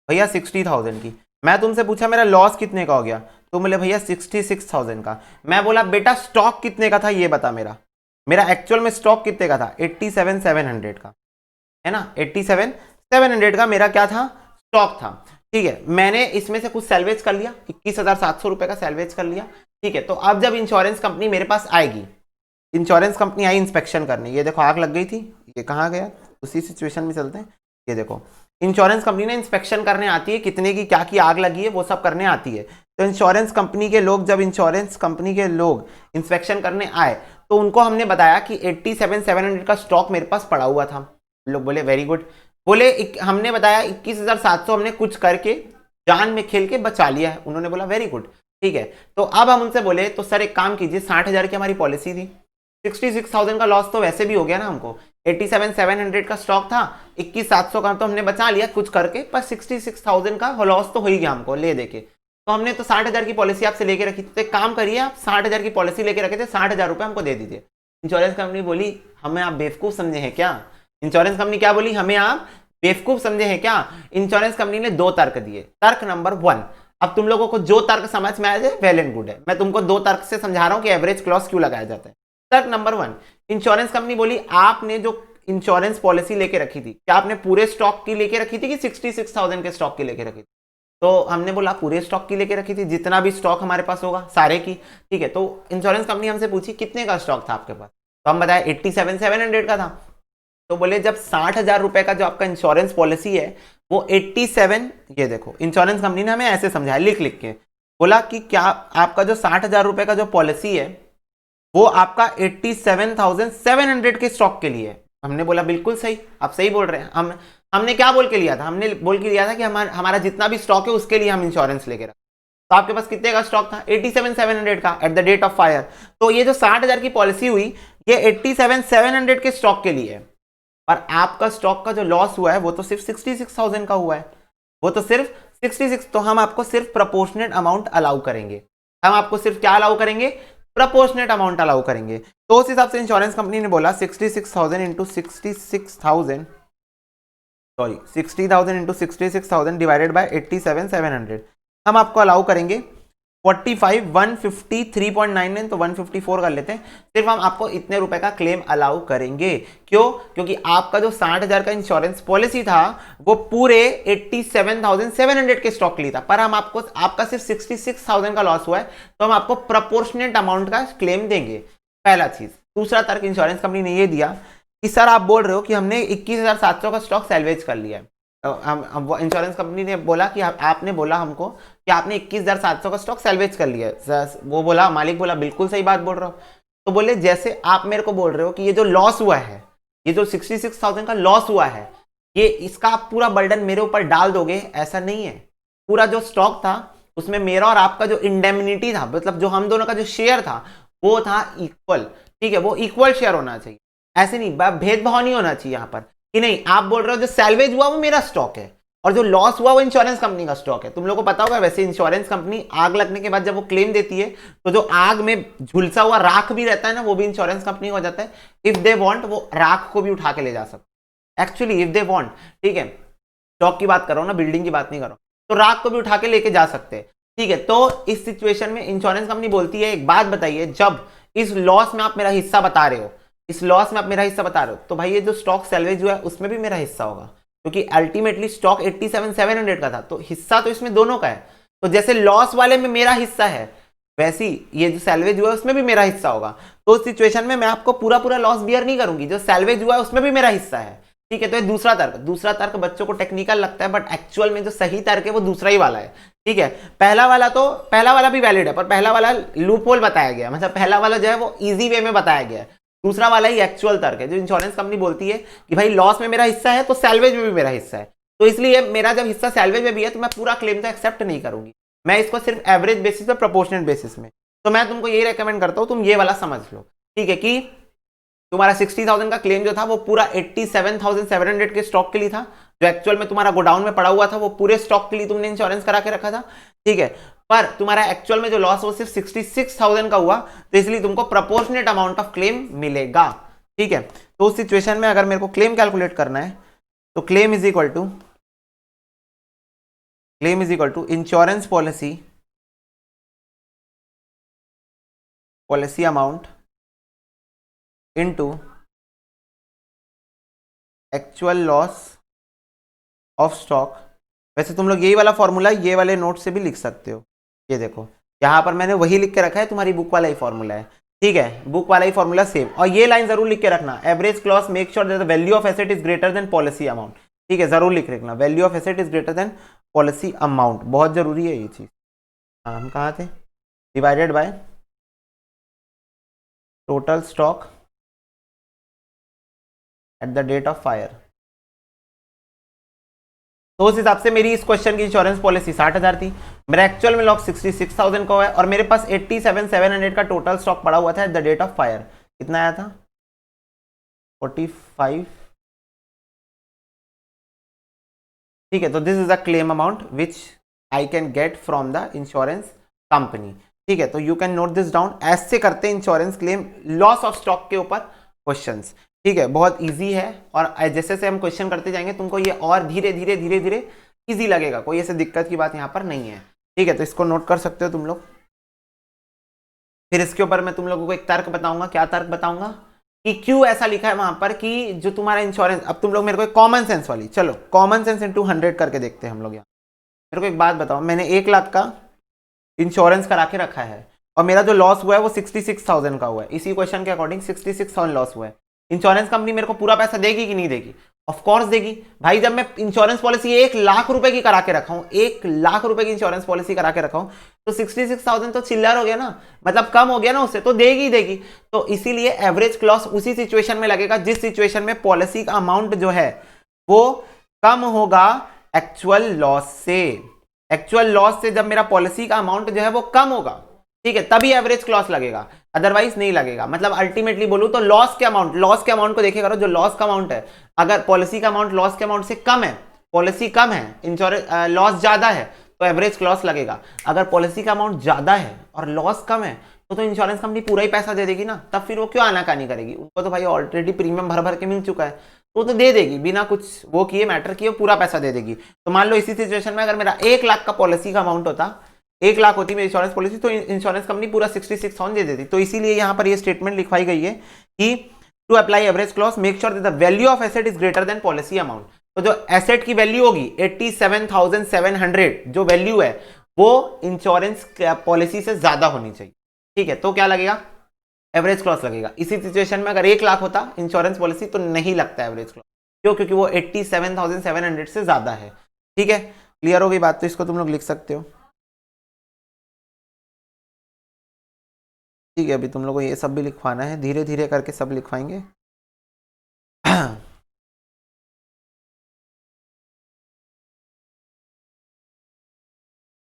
भैया 60,000 की। मैं तुमसे पूछा मेरा लॉस कितने का हो गया, तुम बोले भैया 66,000 का। मैं बोला बेटा स्टॉक कितने का था ये बता, मेरा एक्चुअल में स्टॉक कितने का था? 87,700 का, है ना, 87,700 का मेरा क्या था? स्टॉक था। ठीक है, मैंने इसमें से कुछ सैल्वेज कर लिया, 21,700 रुपए का सैल्वेज कर लिया। ठीक है, तो अब जब इंश्योरेंस कंपनी मेरे पास आएगी, इंश्योरेंस कंपनी आई इंस्पेक्शन करने, ये देखो आग लग गई थी, ये कहाँ गया, उसी सिचुएशन में चलते हैं। ये देखो इंश्योरेंस कंपनी ने इंस्पेक्शन करने आती है, कितने की क्या की आग लगी है वो सब करने आती है। तो इंश्योरेंस कंपनी के लोग, जब इंश्योरेंस कंपनी के लोग इंस्पेक्शन करने आए तो उनको हमने बताया कि 87,700 का स्टॉक मेरे पास पड़ा हुआ था। लोग बोले वेरी गुड, बोले हमने बताया 21,700 हमने कुछ करके जान में खेल के बचा लिया है। उन्होंने बोला वेरी गुड। ठीक है, तो अब हम उनसे बोले तो सर एक काम कीजिए, 60,000 की हमारी पॉलिसी थी, 66,000 का लॉस तो वैसे भी हो गया ना हमको, 87,700 का स्टॉक था, 21,700 का तो हमने बचा लिया कुछ करके, पर 66,000 का लॉस तो हो ही गया हमको ले देके। तो हमने तो 60,000 की पॉलिसी आपसे लेके रखी थी, तो एक काम करिए आप 60,000 की पॉलिसी लेके रखे थे, 60,000 रुपए हमको दे दीजिए। इंश्योरेंस कंपनी बोली हमें आप बेवकूफ समझे हैं क्या? इंश्योरेंस कंपनी क्या बोली? हमें आप बेवकूफ समझे हैं क्या? इंश्योरेंस कंपनी ने दो तर्क दिए। तर्क नंबर 1, अब तुम लोगों को जो तर्क समझ में आ जाए वेल एंड गुड है, मैं तुमको दो तर्क से समझा रहा हूं कि एवरेज क्लॉज क्यों लगाया जाता है। तर्क नंबर 1, इंश्योरेंस कंपनी बोली आपने जो इंश्योरेंस पॉलिसी लेके रखी थी, क्या आपने पूरे स्टॉक की लेके रखी थी कि 66,000 के स्टॉक की लेके रखी थी? तो हमने बोला पूरे स्टॉक की लेके रखी थी, जितना भी स्टॉक हमारे पास होगा सारे की। ठीक है, तो इंश्योरेंस कंपनी हमसे पूछी कितने का स्टॉक था आपके पास, तो हम बताया 87,700 का था। तो बोले जब 60,000 रुपए का जो आपका इंश्योरेंस पॉलिसी है वो 87, ये देखो इंश्योरेंस कंपनी ने हमें ऐसे समझाया लिख लिख के, बोला कि क्या आपका जो 60,000 रुपए का जो पॉलिसी है वो आपका 87,700 के स्टॉक के लिए है। हमने बोला बिल्कुल सही, आप सही बोल रहे हैं। हमने क्या बोल के लिया था? हमने बोल के लिया था कि हमारा जितना भी स्टॉक है उसके लिए हम इंश्योरेंस लेके रखें। तो आपके पास कितने का स्टॉक था? 87,700 का at the date of fire. तो ये जो 60,000 की पॉलिसी हुई ये 87,700 के स्टॉक के लिए है, और आपका स्टॉक का जो लॉस हुआ है वो तो सिर्फ 66,000 का हुआ है, वो तो सिर्फ 66। तो हम आपको सिर्फ प्रोपोर्शनेट अमाउंट अलाउ करेंगे, हम आपको सिर्फ क्या अलाउ करेंगे? प्रोपोर्शनेट अमाउंट अलाउ करेंगे। तो उस हिसाब से इंश्योरेंस कंपनी ने बोला 60,000 into 66,000, sorry 60,000 into 66,000 divided by 87,700, हम आपको अलाउ करेंगे 45, 153.99, तो 154 कर लेते हैं। सिर्फ हम आपको इतने रुपए का क्लेम अलाउ करेंगे। क्यों? क्योंकि आपका जो 60,000 का इंश्योरेंस पॉलिसी था वो पूरे 87,700 के स्टॉक के लिए था, पर हम आपको, आपका सिर्फ 66,000 का लॉस हुआ है तो हम आपको प्रपोर्शनेट अमाउंट का क्लेम देंगे, पहला चीज। दूसरा तर्क इंश्योरेंस कंपनी ने ये दिया कि सर आप बोल रहे हो कि हमने 21,700 का स्टॉक सैल्वेज कर लिया है। इंश्योरेंस कंपनी ने बोला कि आपने बोला हमको कि आपने 21,700 का स्टॉक सैल्वेज कर लिया है। वो बोला, मालिक बोला बिल्कुल सही बात बोल रहा हूँ। तो बोले जैसे आप मेरे को बोल रहे हो कि ये जो लॉस हुआ है, ये जो 66,000 का लॉस हुआ है, ये इसका आप पूरा बर्डन मेरे ऊपर डाल दोगे, ऐसा नहीं है। पूरा जो स्टॉक था उसमें मेरा और आपका जो इंडेमनिटी था, मतलब जो हम दोनों का जो शेयर था वो था इक्वल। ठीक है, वो इक्वल शेयर होना चाहिए, ऐसे नहीं, भेदभाव नहीं होना चाहिए यहाँ पर कि नहीं आप बोल रहे हो जो सैल्वेज हुआ वो मेरा स्टॉक है और जो लॉस हुआ वो इंश्योरेंस कंपनी का स्टॉक है। तुम लोगों को पता होगा वैसे इंश्योरेंस कंपनी आग लगने के बाद जब वो क्लेम देती है तो जो आग में झुलसा हुआ राख भी रहता है ना, वो भी इंश्योरेंस कंपनी हो जाता है। इफ दे वांट वो राख को भी उठा के ले जा सकते, एक्चुअली इफ दे वांट। ठीक है, स्टॉक की बात कर रहा हूं ना, बिल्डिंग की बात नहीं कर रहा हूं। तो राख को भी उठा के लेके जा सकते हैं। ठीक है, तो इस सिचुएशन में इंश्योरेंस कंपनी बोलती है एक बात बताइए, जब इस लॉस में आप मेरा हिस्सा बता रहे हो, इस लॉस में आप मेरा हिस्सा बता रहे हो, तो भाई ये जो स्टॉक सैल्वेज हुआ है उसमें भी मेरा हिस्सा होगा, क्योंकि अल्टीमेटली स्टॉक 87,700 का था, तो हिस्सा तो इसमें दोनों का है। तो जैसे लॉस वाले में मेरा हिस्सा है वैसे ही ये जो सैल्वेज हुआ है उसमें भी मेरा हिस्सा होगा। तो उस सिचुएशन में मैं आपको पूरा लॉस बियर नहीं करूंगी, जो सैल्वेज हुआ है उसमें भी मेरा हिस्सा है। ठीक है, तो ये दूसरा तर्क बच्चों को टेक्निकल लगता है, बट एक्चुअल में जो सही तर्क है वो दूसरा ही वाला है। ठीक है, पहला वाला भी वैलिड है, पर पहला वाला लूप होल बताया गया, मतलब पहला वाला जो है वो इजी वे में बताया गया है। दूसरा वाला ही एक्चुअल तर्क है, जो इंश्योरेंस कंपनी बोलती है कि भाई लॉस में मेरा हिस्सा है तो सैल्वेज में भी मेरा हिस्सा है। तो इसलिए मेरा जब हिस्सा सैलवेज में भी है तो मैं पूरा क्लेम तो एक्सेप्ट नहीं करूंगी, मैं इसको सिर्फ एवरेज बेसिस पे, प्रोपोर्शनल बेसिस में। तो मैं तुमको ये रेकमेंड करता हूं तुम ये वाला समझ लो, ठीक है, कि तुम्हारा 60,000 का क्लेम जो था वो पूरा 87,700 के स्टॉक के लिए था, जो एक्चुअल में तुम्हारा गोडाउन में पड़ा हुआ था वो पूरे स्टॉक के लिए तुमने इंश्योरेंस करा के रखा था, ठीक है। पर तुम्हारा एक्चुअल में जो लॉस वो सिर्फ 66,000 का हुआ, तो इसलिए तुमको प्रोपोर्शनेट अमाउंट ऑफ क्लेम मिलेगा, ठीक है। तो उस सिचुएशन में अगर मेरे को क्लेम कैलकुलेट करना है तो claim is equal to insurance policy amount into actual loss of stock. वैसे तुम लोग यही वाला फॉर्मूला ये वाले नोट से भी लिख सकते हो, ये देखो यहां पर मैंने वही लिख के रखा है, तुम्हारी बुक वाला ही फॉर्मूला है, ठीक है, बुक वाला ही फॉर्मूला सेम। और ये लाइन जरूर लिख के रखना, average clause make sure that the value of asset is greater than policy amount, ठीक है, जरूर लिख रखना, value of asset is greater than policy amount, बहुत जरूरी है ये चीज। हम कहाँ थे, divided by total stock at the date of fire. तो उस हिसाब से मेरी इस क्वेश्चन की इंश्योरेंस पॉलिसी 60,000 थी, मेरा एक्चुअल में लॉस 66,000 का हुआ है, और मेरे पास 87,700 का टोटल स्टॉक पड़ा हुआ था at the date of fire. कितना आया था, 45, ठीक है। तो this is the claim amount which I can get from the insurance company, ठीक है। तो you can note this down, ऐसे करते हैं insurance claim loss of stock के ऊपर क्वेश्चंस, ठीक है, बहुत इजी है। और जैसे जैसे हम क्वेश्चन करते जाएंगे तुमको ये और धीरे धीरे धीरे धीरे इजी लगेगा, कोई ऐसे दिक्कत की बात यहाँ पर नहीं है, ठीक है। तो इसको नोट कर सकते हो तुम लोग। फिर इसके ऊपर मैं तुम लोगों को एक तर्क बताऊंगा, क्या तर्क बताऊंगा कि क्यों ऐसा लिखा है वहां पर कि जो तुम्हारा इंश्योरेंस, अब तुम लोग मेरे को एक कॉमन सेंस वाली, चलो कॉमन सेंस इंटू 100 करके देखते हैं हम लोग यहाँ। मेरे को एक बात बताओ, मैंने 1 लाख का इंश्योरेंस करा के रखा है और मेरा जो लॉस हुआ है वो 66,000 का हुआ है, इसी क्वेश्चन के अकॉर्डिंग 66,000 लॉस हुआ है। इंश्योरेंस कंपनी मेरे को पूरा पैसा देगी कि नहीं देगी, ऑफ कोर्स देगी भाई। जब मैं इंश्योरेंस पॉलिसी 1 लाख रुपए की करा के रखा हूं, 1 लाख रुपए की इंश्योरेंस पॉलिसी करा के रखा हूं, तो 66,000 तो चिल्लर हो गया ना, मतलब कम हो गया ना, उससे तो देगी देगी। तो इसीलिए एवरेज क्लॉस उसी सिचुएशन में लगेगा जिस सिचुएशन में पॉलिसी का अमाउंट जो है वो कम होगा एक्चुअल लॉस से। एक्चुअल लॉस से जब मेरा पॉलिसी का अमाउंट जो है वो कम होगा, ठीक है, तभी एवरेज क्लॉस लगेगा, अदरवाइज नहीं लगेगा। मतलब अल्टीमेटली बोलूं तो लॉस के अमाउंट को देखे करो, जो लॉस का अमाउंट है, अगर पॉलिसी का अमाउंट लॉस के अमाउंट से कम है, पॉलिसी कम है, इंश्योरेंस लॉस ज्यादा है, तो एवरेज क्लॉस लगेगा। अगर पॉलिसी का अमाउंट ज्यादा है और लॉस कम है तो इंश्योरेंस कंपनी पूरा ही पैसा दे देगी ना, तब फिर वो क्यों आनाकानी करेगी, उनको तो भाई ऑलरेडी प्रीमियम भर भर के मिल चुका है, तो दे देगी बिना कुछ वो किए, मैटर किए, पूरा पैसा दे देगी। तो मान लो इसी सिचुएशन में अगर मेरा 1 लाख का पॉलिसी का अमाउंट होता, 1 लाख होती मेरी इंश्योरेंस पॉलिसी, तो इंश्योरेंस कंपनी पूरा 66,000 दे देती। तो इसीलिए यहां पर ये स्टेटमेंट लिखवाई गई है कि to apply average clause make sure that the value of asset is greater than policy amount. तो जो एसेट की वैल्यू होगी 87,700, जो वैल्यू है वो इंश्योरेंस पॉलिसी से ज्यादा होनी चाहिए, ठीक है। तो क्या लगेगा, एवरेज क्लॉज लगेगा। इसी सिचुएशन में अगर 1 लाख होता इंश्योरेंस पॉलिसी तो नहीं लगता एवरेज क्लॉज, क्यों, क्योंकि वो 87,700 से ज्यादा है, ठीक है। क्लियर हो गई बात, तो इसको तुम लोग लिख सकते हो, ठीक है। अभी तुम लोग को ये सब भी लिखवाना है, धीरे धीरे करके सब लिखवाएंगे।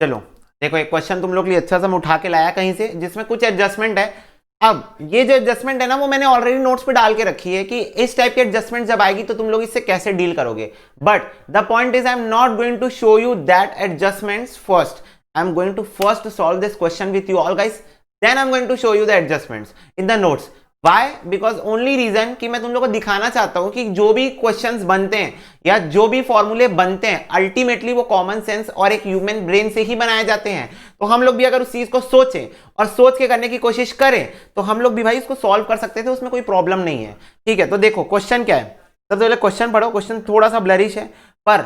चलो देखो, एक क्वेश्चन तुम लोग के लिए अच्छा सा मैं उठा के लाया कहीं से, जिसमें कुछ एडजस्टमेंट है। अब ये जो एडजस्टमेंट है ना, वो मैंने ऑलरेडी नोट्स पे डाल के रखी है कि इस टाइप की एडजस्टमेंट जब आएगी तो तुम लोग इससे कैसे डील करोगे। But the point is I am not going to show you that adjustments first, I am going to first solve this question with you all guys, then I am going to show you the adjustments in the notes. Why? Because only reason कि मैं तुम लोगों को दिखाना चाहता हूं कि जो भी क्वेश्चंस बनते हैं या जो भी फॉर्मूले बनते हैं, अल्टीमेटली वो कॉमन सेंस और एक ह्यूमन ब्रेन से ही बनाए जाते हैं। तो हम लोग भी अगर उस चीज को सोचें और सोच के करने की कोशिश करें तो हम लोग भी भाई इसको सॉल्व कर सकते थे, उसमें कोई प्रॉब्लम नहीं है, ठीक है। तो देखो क्वेश्चन क्या है, सबसे पहले क्वेश्चन पढ़ो। क्वेश्चन थोड़ा सा ब्लरिश है पर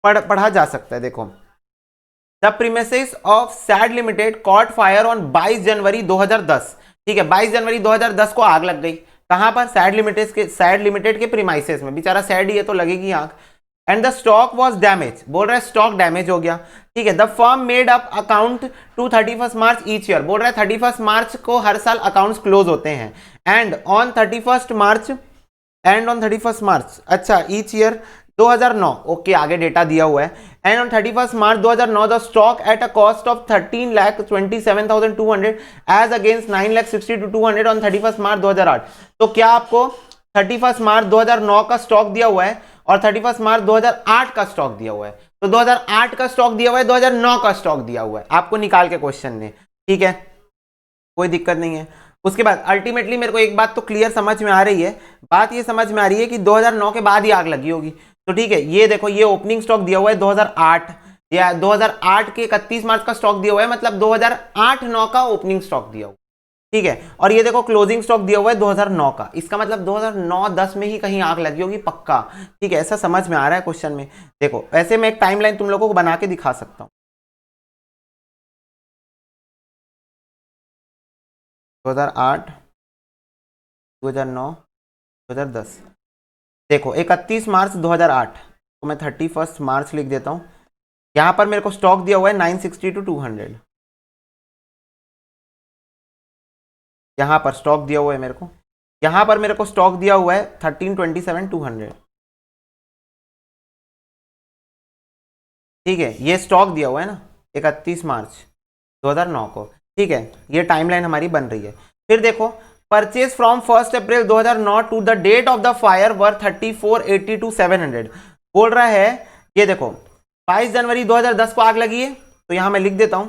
पढ़ा जा सकता है। देखो, the premises of sad limited cot fire on 22 जनवरी 2010, ठीक है। 22 जनवरी 2010 को आग लग गई, कहां पर, सैड लिमिटेड के प्रीमाइसेस में। बेचारा सैड ही है तो लगेगी आग। And the stock was damage, बोल रहा है स्टॉक डैमेज हो गया, ठीक है। The firm made up account to 31 March each year, बोल रहा है 31 मार्च को हर साल अकाउंट्स क्लोज होते हैं। एंड ऑन 31 मार्च, अच्छा ईच ईयर 2009, ओके आगे डेटा दिया हुआ है। And on 31 March 2009 the stock at a cost of 13,27,200 as against 9,60,200 on 31 March 2008। तो क्या आपको 31 मार्च 2009 का स्टॉक दिया हुआ है और 31 मार्च 2008 का स्टॉक दिया हुआ है। तो 2008 का स्टॉक दिया हुआ है, 2009 का स्टॉक दिया हुआ है, आपको निकाल के क्वेश्चन ने, ठीक है, कोई दिक्कत नहीं है। उसके बाद अल्टीमेटली मेरे को एक बात तो क्लियर समझ में आ रही है, बात ये समझ में आ रही है कि 2009 के बाद ही आग लगी होगी। तो ठीक है, ये देखो ये ओपनिंग स्टॉक दिया हुआ है 2008 या 2008 के 31 मार्च का स्टॉक दिया हुआ है, मतलब 2008-9 का ओपनिंग स्टॉक दिया हुआ, ठीक है। और ये देखो क्लोजिंग स्टॉक दिया हुआ है 2009 का, इसका मतलब 2009-10 में ही कहीं आग लगी होगी पक्का, ठीक है, ऐसा समझ में आ रहा है क्वेश्चन में। देखो ऐसे मैं एक टाइमलाइन तुम लोगों को बना के दिखा सकता हूं। 2008, 2009, 2010। देखो 31 मार्च 2008, तो मैं 31 मार्च लिख देता हूं। यहां पर मेरे को स्टॉक दिया हुआ है 960 to 200, यहां पर स्टॉक दिया हुआ है मेरे को, यहां पर मेरे को स्टॉक दिया हुआ है 1327,200, ठीक है, ये स्टॉक दिया हुआ है ना 31 मार्च 2009 को, ठीक है, ये टाइमलाइन हमारी बन रही है। फिर देखो purchase from 1 April 2009 to the date of the fire were 3482,700, बोल रहा है ये देखो 22 जनवरी 2010 को आग लगी है, तो यहां मैं लिख देता हूं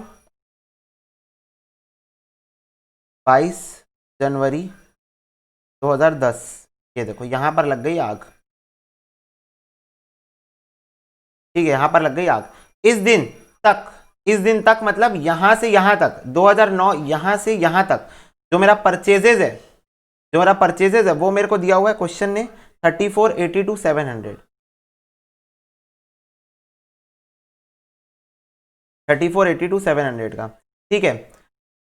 22 जनवरी 2010, ये देखो यहां पर लग गई आग, ठीक है, यहां पर लग गई आग। इस दिन तक मतलब यहां से यहां तक 2009, यहां से यहां तक जो मेरा परचेजेज है, वो मेरे को दिया हुआ है क्वेश्चन ने 3482,700, 3482,700 का, ठीक है,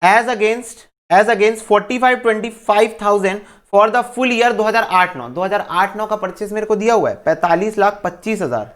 as against 45,25,000 for the full year 2008-9 का परचेज मेरे को दिया हुआ है 45,25,000।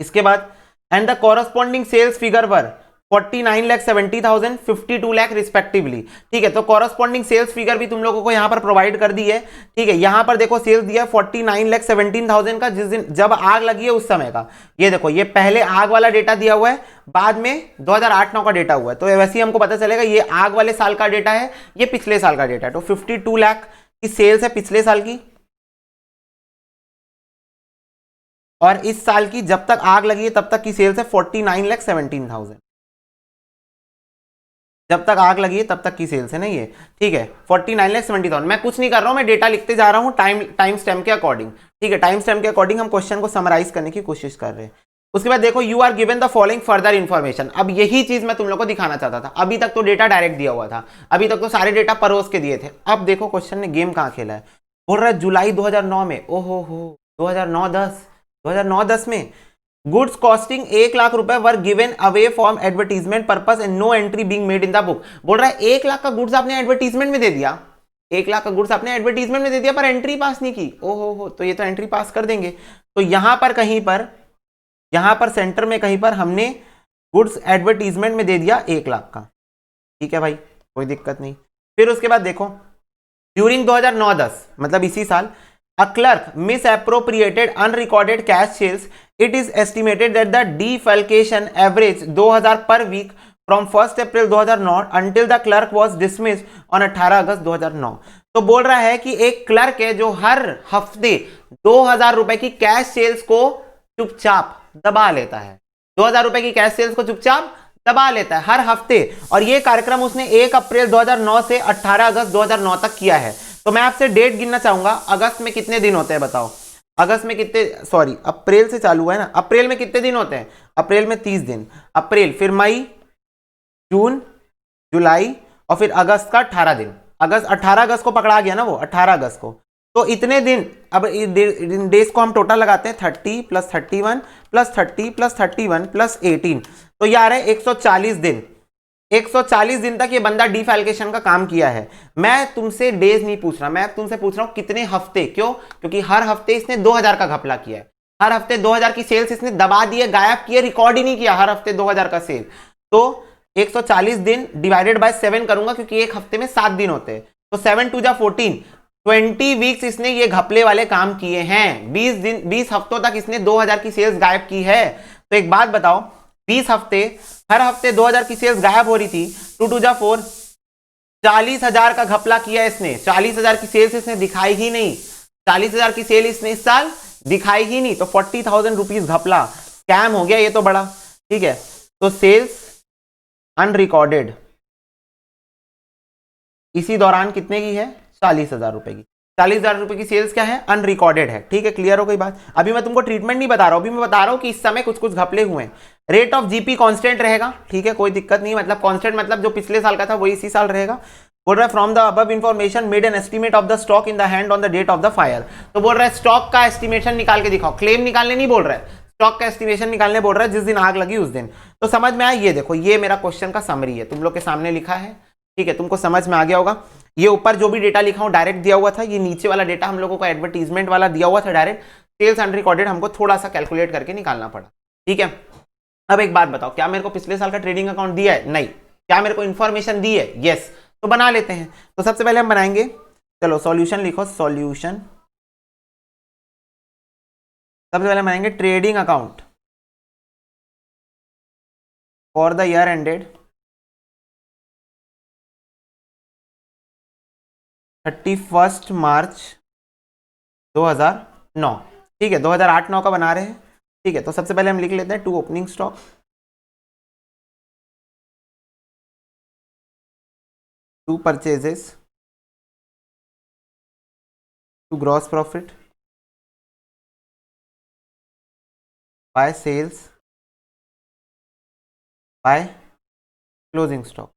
इसके बाद and the corresponding sales figure were 49,70,000, 52 lakh respectively, ठीक है। तो कॉरस्पॉन्डिंग सेल्स फिगर भी तुम लोगों को यहां पर प्रोवाइड कर दी है, ठीक है। यहां पर देखो सेल्स दिया 49,17,000 का, जिस दिन जब आग लगी है उस समय का। ये देखो ये पहले आग वाला डेटा दिया हुआ है, बाद में 2008-9 का डेटा हुआ है, तो वैसे ही हमको पता चलेगा ये आग वाले साल का डेटा है, ये पिछले साल का डेटा है। तो 52 लाख की सेल्स है पिछले साल की, और इस साल की जब तक आग लगी है तब तक की सेल्स है 49,17,000, जब तक आग लगी है तब तक की सेल्स है ना ये, ठीक है, 49,70,000। मैं कुछ नहीं कर रहा हूं, मैं डेटा लिखते जा रहा हूं टाइम स्टैम्प के अकॉर्डिंग, ठीक है, टाइम स्टैम्प के अकॉर्डिंग हम क्वेश्चन को समराइज करने की कोशिश कर रहे हैं। उसके बाद देखो you are given the following further information. अब यही चीज मैं तुम लोग को दिखाना चाहता था, अभी तक तो डेटा डायरेक्ट दिया हुआ था, अभी तक तो सारे डेटा परोस के दिए थे। अब देखो क्वेश्चन ने गेम कहां खेला है, बोल रहा है जुलाई 2009 में, ओहो हो 2009-10 में गुड्स कॉस्टिंग 1 लाख रुपए were given away for advertisement purpose and no entry being made in the book. बोल रहा है 1 लाख का गुड्स आपने एडवर्टीजमेंट में दे दिया, 1 लाख का गुड्स आपने एडवर्टीजमेंट में दे दिया, पर एंट्री पास नहीं की। ओहो हो, तो ये तो एंट्री पास कर देंगे। तो यहां पर कहीं पर, यहां पर सेंटर में कहीं पर हमने गुड्स एडवर्टीजमेंट में दे दिया 1 लाख का, ठीक है भाई, कोई दिक्कत नहीं। फिर उसके बाद देखो ड्यूरिंग 2009-10 मतलब इसी साल, a clerk misappropriated unrecorded cash sales. It is estimated that the defalcation average 2000 per week from 1st April 2009 until the clerk was dismissed on 18 अगस्त 2009। तो बोल रहा है कि एक क्लर्क है जो हर हफ्ते 2000 रुपए की कैश सेल्स को चुपचाप दबा लेता है, 2000 रुपए की कैश सेल्स को चुपचाप दबा लेता है हर हफ्ते, और ये कार्यक्रम उसने 1 अप्रैल 2009 से 18 अगस्त 2009 तक किया है। तो मैं आपसे डेट गिनना चाहूंगा, अगस्त में कितने दिन होते हैं बताओ, अगस्त में कितने, सॉरी अप्रैल से चालू है ना, अप्रैल में कितने दिन होते हैं, अप्रैल में 30 दिन, अप्रैल, फिर मई, जून, जुलाई, और फिर अगस्त का 18 दिन, अगस्त 18 अगस्त को पकड़ा गया ना वो, 18 अगस्त को, तो इतने दिन। अब डेज को हम टोटल लगाते हैं 30 + 31 + 30 + 31 + 18, तो ये आ रहा है 140 दिन। 140 दिन तक ये बंदा डिफैल्केशन का काम किया है। मैं तुमसे डेज नहीं पूछ रहा, मैं तुमसे पूछ रहा हूं कितने हफ्ते, क्यों, क्योंकि हर हफ्ते इसने 2000 का घपला किया है, हर हफ्ते 2000 की सेल्स इसने दबा दी है, गायब किए, रिकॉर्ड ही नहीं किया, हर हफ्ते 2000 का सेल। तो 140 दिन डिवाइडेड बाय 7 करूंगा क्योंकि एक हफ्ते में 7 दिन होते हैं, तो 7 टू जा 14, 20 वीक्स इसने ये घपले वाले काम किए हैं। 20 हफ्तों तक इसने 2000 की सेल्स गायब की है। तो एक बात बताओ, 20 हफ्ते, हर हफ्ते 2000 की सेल्स गायब हो रही थी, 2 टू जा 4, 40,000 का घपला किया इसने। 40,000 की सेल्स इसने दिखाई ही नहीं, 40,000 की सेल इसने इस साल दिखाई ही नहीं, तो 40,000 रुपीज घपला, स्कैम हो गया ये तो बड़ा। ठीक है, तो सेल्स अनरिकॉर्डेड इसी दौरान कितने की है? 40,000 रुपए की। 40,000 रुपए की सेल्स क्या है? अनरिकॉर्डेड है। ठीक है, क्लियर हो गई बात। अभी मैं तुमको ट्रीटमेंट नहीं बता रहा हूं, अभी मैं बता रहा हूं कि इस समय कुछ कुछ घपले हुए हैं। रेट ऑफ जीपी कांस्टेंट रहेगा, ठीक है, कोई दिक्कत नहीं, मतलब कांस्टेंट मतलब जो पिछले साल का था वही इसी साल रहेगा। बोल रहा है from the above information made an estimate of the stock in the hand on the date of the fire. तो बोल रहा है स्टॉक का एस्टिमेशन निकाल के दिखाओ, क्लेम निकालने नहीं बोल रहा है, स्टॉक का एस्टिमेशन निकालने बोल रहा है जिस दिन आग लगी उस दिन। तो समझ में आया? ये देखो, ये मेरा क्वेश्चन का समरी है, तुम लोग के सामने लिखा है। ठीक है, तुमको समझ में आ गया होगा। ये ऊपर जो भी डेटा लिखा हूं डायरेक्ट दिया हुआ था, ये नीचे वाला डेटा हम लोगों को एडवर्टीजमेंट वाला दिया हुआ था डायरेक्ट। सेल्स अनरिकॉर्डेड हमको थोड़ा सा कैलकुलेट करके निकालना पड़ा। ठीक है, अब एक बात बताओ, क्या मेरे को पिछले साल का ट्रेडिंग अकाउंट दिया है? नहीं। क्या मेरे को इंफॉर्मेशन दी है? यस। तो बना लेते हैं। तो सबसे पहले हम बनाएंगे, चलो सॉल्यूशन लिखो, सॉल्यूशन। सबसे पहले बनाएंगे trading account for the year ended 31 March 2009। ठीक है, 2008-9 का बना रहे हैं। ठीक है, तो सबसे पहले हम लिख लेते हैं to opening stock, to purchases, to gross profit by sales by closing stock.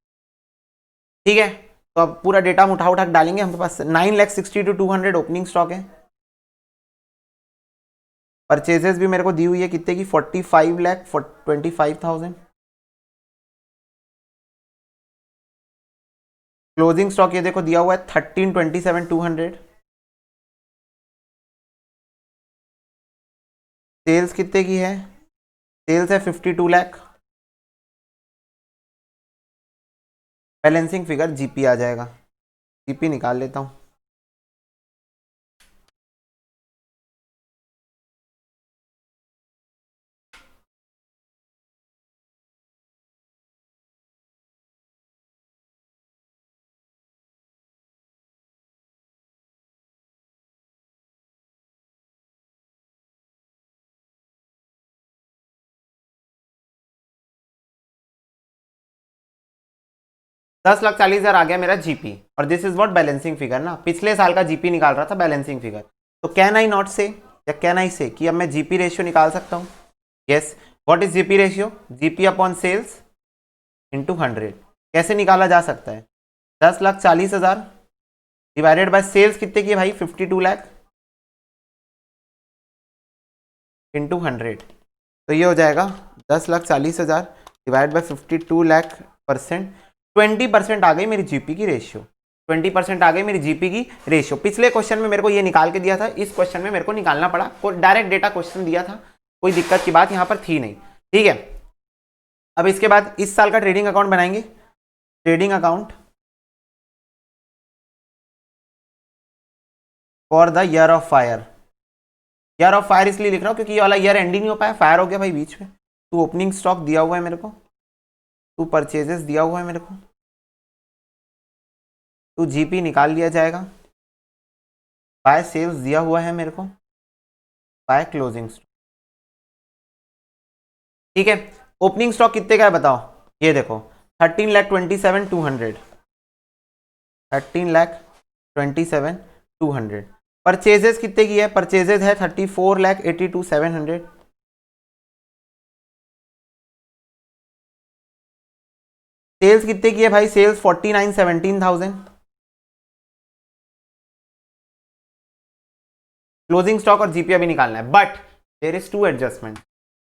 ठीक है, तो अब पूरा डेटा हम उठा उठा के डालेंगे। हमारे पास 9,60,200 ओपनिंग स्टॉक है। परचेजेस भी मेरे को दी हुई है कितने की? 45,25,000। क्लोजिंग स्टॉक ये देखो दिया हुआ है 13,27,200। सेल्स कितने की है? सेल्स है 52 लाख। बैलेंसिंग फिगर जीपी आ जाएगा, जीपी निकाल लेता हूं। $10,40,000 आ गया मेरा जीपी, और this is what balancing figure ना, पिछले साल का जीपी निकाल रहा था बैलेंसिंग फिगर। तो कैन आई नॉट से, या कैन आई से कि अब मैं जीपी रेशियो निकाल सकता हूं? Yes. What is GP ratio? GP upon sales into 100। कैसे निकाला जा सकता है? 10,40,000 डिवाइडेड बाय सेल्स कितने की है भाई? 52 लाख इंटू 100। तो ये हो जाएगा 10,40,000 डिवाइड बाय 52 लाख %। 20% आ गई मेरी जीपी की रेशियो, 20% आ गई मेरी जीपी की रेशियो। पिछले क्वेश्चन में मेरे को ये निकाल के दिया था, इस क्वेश्चन में मेरे को निकालना पड़ा, डायरेक्ट डेटा क्वेश्चन दिया था, कोई दिक्कत की बात यहाँ पर थी नहीं। ठीक है, अब इसके बाद इस साल का ट्रेडिंग अकाउंट बनाएंगे। Trading account for the year of fire. Year of fire इसलिए लिख रहा हूँ क्योंकि ये वाला ईयर एंडिंग नहीं हो पाया, फायर हो गया भाई बीच में। टू ओपनिंग स्टॉक दिया हुआ है मेरे को, टू परचेजेस दिया हुआ है मेरे को, टू जीपी निकाल लिया जाएगा, बाय सेल्स दिया हुआ है मेरे को, बाय क्लोजिंग स्टॉक। ठीक है, ओपनिंग स्टॉक कितने का है बताओ? ये देखो 13,27,200, 13,27,200। परचेजेस कितने की है? परचेजेस है 34,82,700। सेल्स कितने की है भाई? सेल्स 49,17,000। क्लोजिंग स्टॉक और जीपी अभी निकालना है, but there is two adjustment.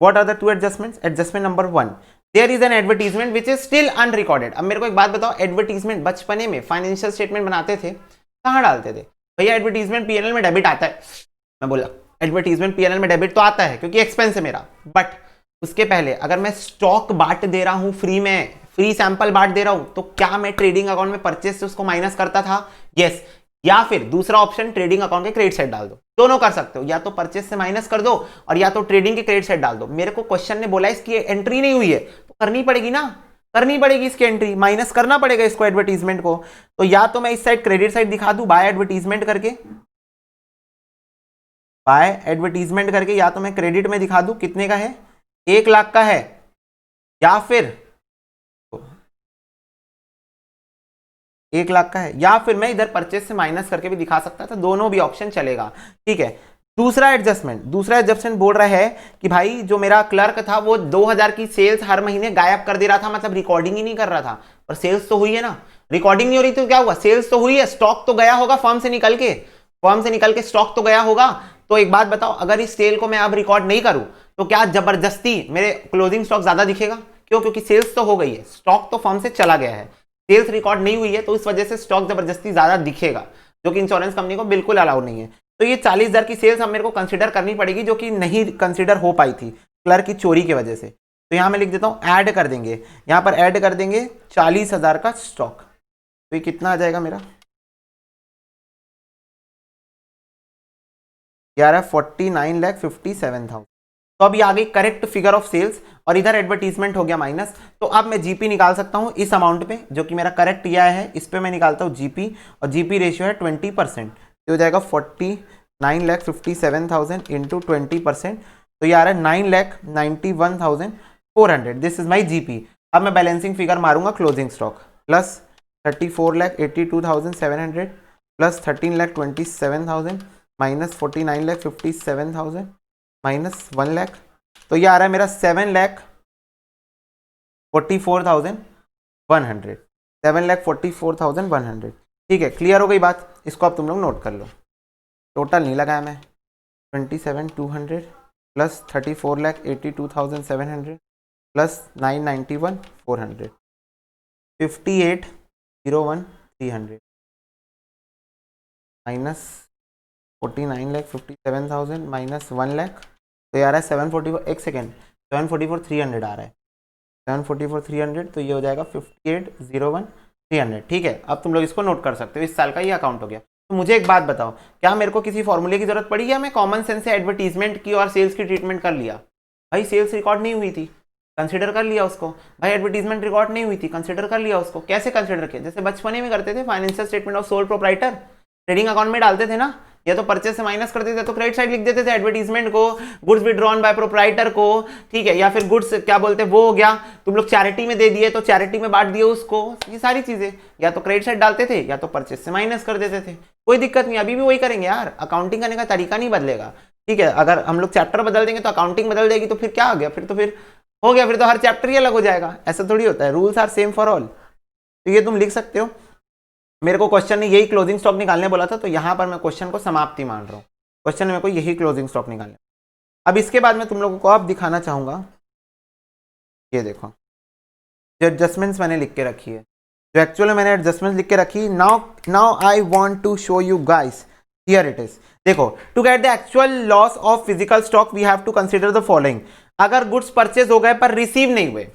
What are the two adjustments? Adjustment number 1, there is an advertisement which is still unrecorded. अब मेरे को एक बात बताओ, एडवर्टीजमेंट बचपने में फाइनेंशियल स्टेटमेंट बनाते थे, कहाँ डालते थे भैया? एडवर्टीजमेंट पीएनएल में डेबिट आता है। मैं बोला एडवर्टीजमेंट पीएनएल में डेबिट तो आता है क्योंकि एक्सपेंस है मेरा, बट उसके पहले अगर मैं स्टॉक बांट दे रहा हूं फ्री में, फ्री सैंपल बांट दे रहा हूं, तो क्या मैं ट्रेडिंग अकाउंट में परचेज से उसको माइनस करता था? यस। या फिर दूसरा ऑप्शन, ट्रेडिंग अकाउंट के क्रेडिट साइड डाल दो। दोनों कर सकते हो, या तो परचेज से माइनस कर दो और या तो ट्रेडिंग के क्रेडिट साइड डाल दो। मेरे को क्वेश्चन ने बोला इसकी एंट्री नहीं हुई है तो करनी पड़ेगी ना, करनी पड़ेगी इसकी एंट्री, माइनस करना पड़ेगा इसको एडवर्टीजमेंट को। तो या तो मैं इस साइड क्रेडिट साइड दिखा दूं बाय एडवर्टीजमेंट करके, बाय एडवर्टीजमेंट करके, या तो मैं क्रेडिट में दिखा दूं कितने का है, 1 लाख का है, या फिर 1 लाख का है, या फिर मैं इधर परचेज से माइनस करके भी दिखा सकता था। दोनों भी ऑप्शन चलेगा, ठीक है। दूसरा एडजस्टमेंट बोल रहा है कि भाई जो मेरा क्लर्क था वो 2000 की सेल्स हर महीने गायब कर दे रहा था, मतलब रिकॉर्डिंग ही नहीं कर रहा था, पर सेल्स तो हुई है ना। रिकॉर्डिंग नहीं हो रही तो क्या हुआ, सेल्स तो हुई है, स्टॉक तो गया होगा फर्म से निकल के स्टॉक तो गया होगा। तो एक बात बताओ, अगर इस सेल को मैं अब रिकॉर्ड नहीं करूं तो क्या जबरदस्ती मेरे क्लोजिंग स्टॉक ज्यादा दिखेगा? क्यों? क्योंकि सेल्स तो हो गई है, स्टॉक तो फर्म से चला गया है, सेल्स रिकॉर्ड नहीं हुई है, तो इस वजह से स्टॉक जबरदस्ती ज्यादा दिखेगा, जो कि इंश्योरेंस कंपनी को बिल्कुल अलाउ नहीं है। तो ये 40,000 की सेल्स अब मेरे को कंसिडर करनी पड़ेगी, जो कि नहीं कंसिडर हो पाई थी क्लर्क की चोरी की वजह से। तो यहां मैं लिख देता हूं ऐड कर देंगे, यहां पर ऐड कर देंगे 40,000 का स्टॉक। तो ये कितना आ जाएगा मेरा, यार 49,57,000। तो अब ये आ गई करेक्ट फिगर ऑफ सेल्स और इधर एडवर्टीजमेंट हो गया माइनस। तो अब मैं जीपी निकाल सकता हूं इस अमाउंट पे, जो कि मेरा करेक्ट यह है, इस पे मैं निकालता हूं जीपी, और जीपी रेशियो है 20%, तो हो जाएगा 49,57,000 इंटू 20%, तो ये आ रहा है 9,91,400। This is my GP. अब मैं बैलेंसिंग फिगर मारूंगा, closing stock plus 34,82,700 plus 13,27,000 minus 49,57,000 minus 1 lakh, तो ये आ रहा है मेरा 7,44,100, 7,44,100। ठीक है, क्लियर हो गई बात। इसको अब तुम लोग नोट कर लो। टोटल नहीं लगाया मैं, 27,200 plus 34,82,700 plus 991,400, 58,01,300 minus 49,57,000 minus 1 lakh, तो ये आ रहा है 744, एक सेकेंड, 744,300 आ रहा है, 744,300, तो ये हो जाएगा 58,01,300। ठीक है, अब तुम लोग इसको नोट कर सकते हो, इस साल का ये अकाउंट हो गया। तो मुझे एक बात बताओ, क्या मेरे को किसी फॉर्मूले की जरूरत पड़ी, या मैं कॉमन सेंस से एडवर्टीजमेंट की और सेल्स की ट्रीटमेंट कर लिया? भाई सेल्स रिकॉर्ड नहीं हुई थी, कंसिडर कर लिया उसको। भाई एडवर्टीजमेंट रिकॉर्ड नहीं हुई थी, कंसिडर कर लिया उसको। कैसे कंसिडर किया? जैसे बचपने में करते थे, financial statement of sole proprietor trading account में डालते थे ना, या तो परचेज से माइनस करते थे तो क्रेडिट साइड लिख देते थे एडवर्टीजमेंट को, गुड्स विड्रॉन बाय प्रोप्राइटर को, ठीक है, या फिर गुड्स क्या बोलते हैं वो हो गया, तुम लोग चैरिटी में दे दिए तो चैरिटी में बांट दिए उसको। ये सारी चीजें या तो क्रेडिट साइड डालते थे या तो परचेज से माइनस कर देते थे, कोई दिक्कत नहीं, अभी भी वही करेंगे यार, अकाउंटिंग करने का तरीका नहीं बदलेगा। ठीक है, अगर हम लोग चैप्टर बदल देंगे तो अकाउंटिंग बदल देगी, तो फिर क्या हो गया, फिर तो फिर हो गया, फिर तो हर चैप्टर ही अलग हो जाएगा। ऐसा थोड़ी होता है, rules are same for all. तो ये तुम लिख सकते हो। मेरे को क्वेश्चन ने यही क्लोजिंग स्टॉक निकालने बोला था, तो यहां पर मैं क्वेश्चन को समाप्ति मान रहा हूं। क्वेश्चन में मेरे को यही क्लोजिंग स्टॉक निकालने। अब इसके बाद मैं तुम लोगों को अब दिखाना चाहूंगा, ये देखो जो एडजस्टमेंट्स मैंने लिख के रखी है, जो एक्चुअली मैंने एडजस्टमेंट्स लिख के रखी। Now I want to show you guys, here it is. देखो, to get the actual loss of physical stock we have to consider the following. अगर गुड्स परचेज हो गए पर रिसीव नहीं हुए,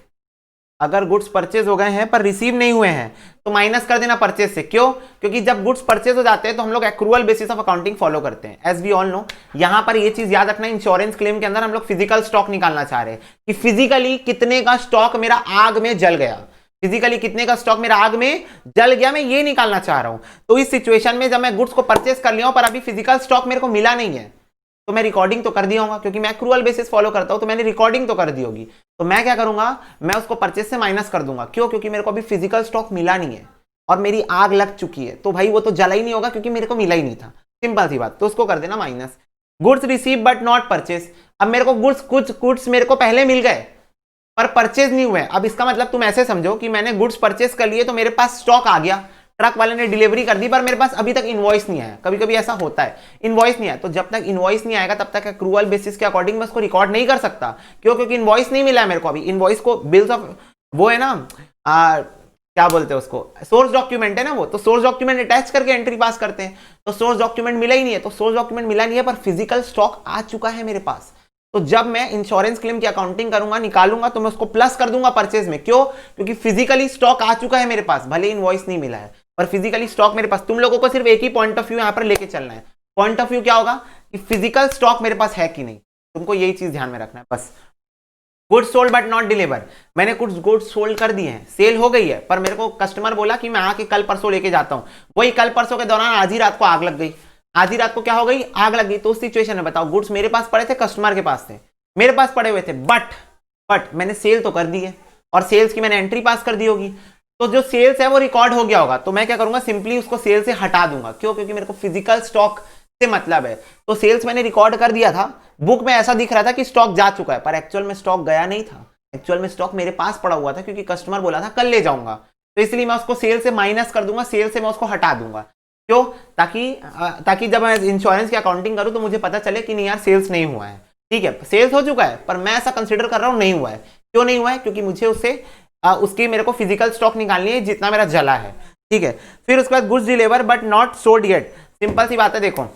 अगर गुड्स परचेज हो गए हैं पर रिसीव नहीं हुए हैं, तो माइनस कर देना परचेज से। क्यों? क्योंकि जब गुड्स परचेज हो जाते हैं तो हम लोग accrual basis of accounting follow करते हैं, एज वी ऑल नो। यहां पर ये चीज याद रखना, इंश्योरेंस क्लेम के अंदर हम लोग फिजिकल स्टॉक निकालना चाह रहे हैं कि फिजिकली कितने का स्टॉक मेरा आग में जल गया, फिजिकली कितने का स्टॉक मेरा आग में जल गया, मैं ये निकालना चाह रहा हूं। तो इस सिचुएशन में जब मैं गुड्स को परचेज कर लिया हूं पर अभी फिजिकल स्टॉक मेरे को मिला नहीं है, तो मैं रिकॉर्डिंग तो कर दिया होगा, क्योंकि मैं एक्रूअल बेसिस फॉलो करता हूं, तो मैंने रिकॉर्डिंग तो कर दी होगी। तो मैं क्या करूंगा, मैं उसको परचेज से माइनस कर दूंगा। क्यों? क्योंकि मेरे को अभी फिजिकल स्टॉक मिला नहीं है और मेरी आग लग चुकी है, तो भाई वो तो जला ही नहीं होगा क्योंकि मेरे को मिला ही नहीं था। सिंपल सी बात, तो उसको कर देना minus. Goods receive but not purchase. अब मेरे को कुछ गुड्स मेरे को पहले मिल गए पर परचेज नहीं हुए। अब इसका मतलब तुम ऐसे समझो कि मैंने गुड्स परचेज कर लिए तो मेरे पास स्टॉक आ गया, ट्रक वाले ने डिलीवरी कर दी, पर मेरे पास अभी तक इनवॉइस नहीं आया। कभी कभी ऐसा होता है, इनवॉइस नहीं आया, तो जब तक इनवॉइस नहीं आएगा तब तक एक्रूअल बेसिस के अकॉर्डिंग मैं उसको रिकॉर्ड नहीं कर सकता। क्यों? क्योंकि इनवॉइस नहीं मिला है मेरे को अभी। इनवॉइस को बिल्स ऑफ वो है ना, क्या बोलते हैं उसको, सोर्स डॉक्यूमेंट है ना वो, तो सोर्स डॉक्यूमेंट अटैच करके एंट्री पास करते हैं। तो सोर्स डॉक्यूमेंट मिला ही नहीं है, तो सोर्स डॉक्यूमेंट मिला नहीं है पर फिजिकल स्टॉक आ चुका है मेरे पास। तो जब मैं इंश्योरेंस क्लेम की अकाउंटिंग करूंगा, निकालूंगा, तो मैं उसको प्लस कर दूंगा परचेज में। क्यों? क्योंकि फिजिकली स्टॉक आ चुका है मेरे पास, भले इनवॉइस नहीं मिला है पर फिजिकली स्टॉक मेरे पास। तुम लोगों को सिर्फ एक ही पॉइंट ऑफ व्यू यहां पर लेके चलना है। पॉइंट ऑफ व्यू क्या होगा कि फिजिकल स्टॉक मेरे पास है कि नहीं, तुमको यही चीज ध्यान में रखना है बस। Goods sold but not deliver, मैंने कुछ गुड्स सोल्ड कर दिए हैं, सेल हो गई है, पर मेरे को कस्टमर बोला कि मैं आके कल परसों लेके जाता हूं। वही कल परसों के दौरान आज ही रात को आग लग गई। आज ही रात को क्या हो गई? आग लग गई। तो उस सिचुएशन में बताओ, गुड्स मेरे पास पड़े थे, कस्टमर के पास थे, मेरे पास पड़े हुए थे, बट मैंने सेल तो कर दी है और सेल्स की मैंने एंट्री पास कर दी होगी, तो जो सेल्स है वो रिकॉर्ड हो गया होगा। तो मैं क्या करूंगा, सिंपली उसको सेल से हटा दूंगा। क्यों? क्योंकि मेरे को फिजिकल स्टॉक से मतलब है। तो सेल्स मैंने रिकॉर्ड कर दिया था, बुक में ऐसा दिख रहा था कि स्टॉक जा चुका है, पर एक्चुअल में स्टॉक गया नहीं था। एक्चुअल में स्टॉक मेरे पास पड़ा हुआ था, क्योंकि कस्टमर बोला था कल ले जाऊंगा, तो इसलिए मैं उसको सेल से माइनस कर दूंगा, सेल से मैं उसको हटा दूंगा। क्यों? ताकि जब मैं इंश्योरेंस की अकाउंटिंग करूं तो मुझे पता चले कि नहीं यार सेल्स नहीं हुआ है। ठीक है, सेल्स हो चुका है पर मैं ऐसा कंसिडर कर रहा हूं नहीं हुआ है। क्यों नहीं हुआ है? क्योंकि मुझे उससे उसकी मेरे को फिजिकल स्टॉक निकालनी है जितना मेरा जला है। ठीक है, फिर उसके बाद goods deliver but not sold yet. Simple सी बात है, देखो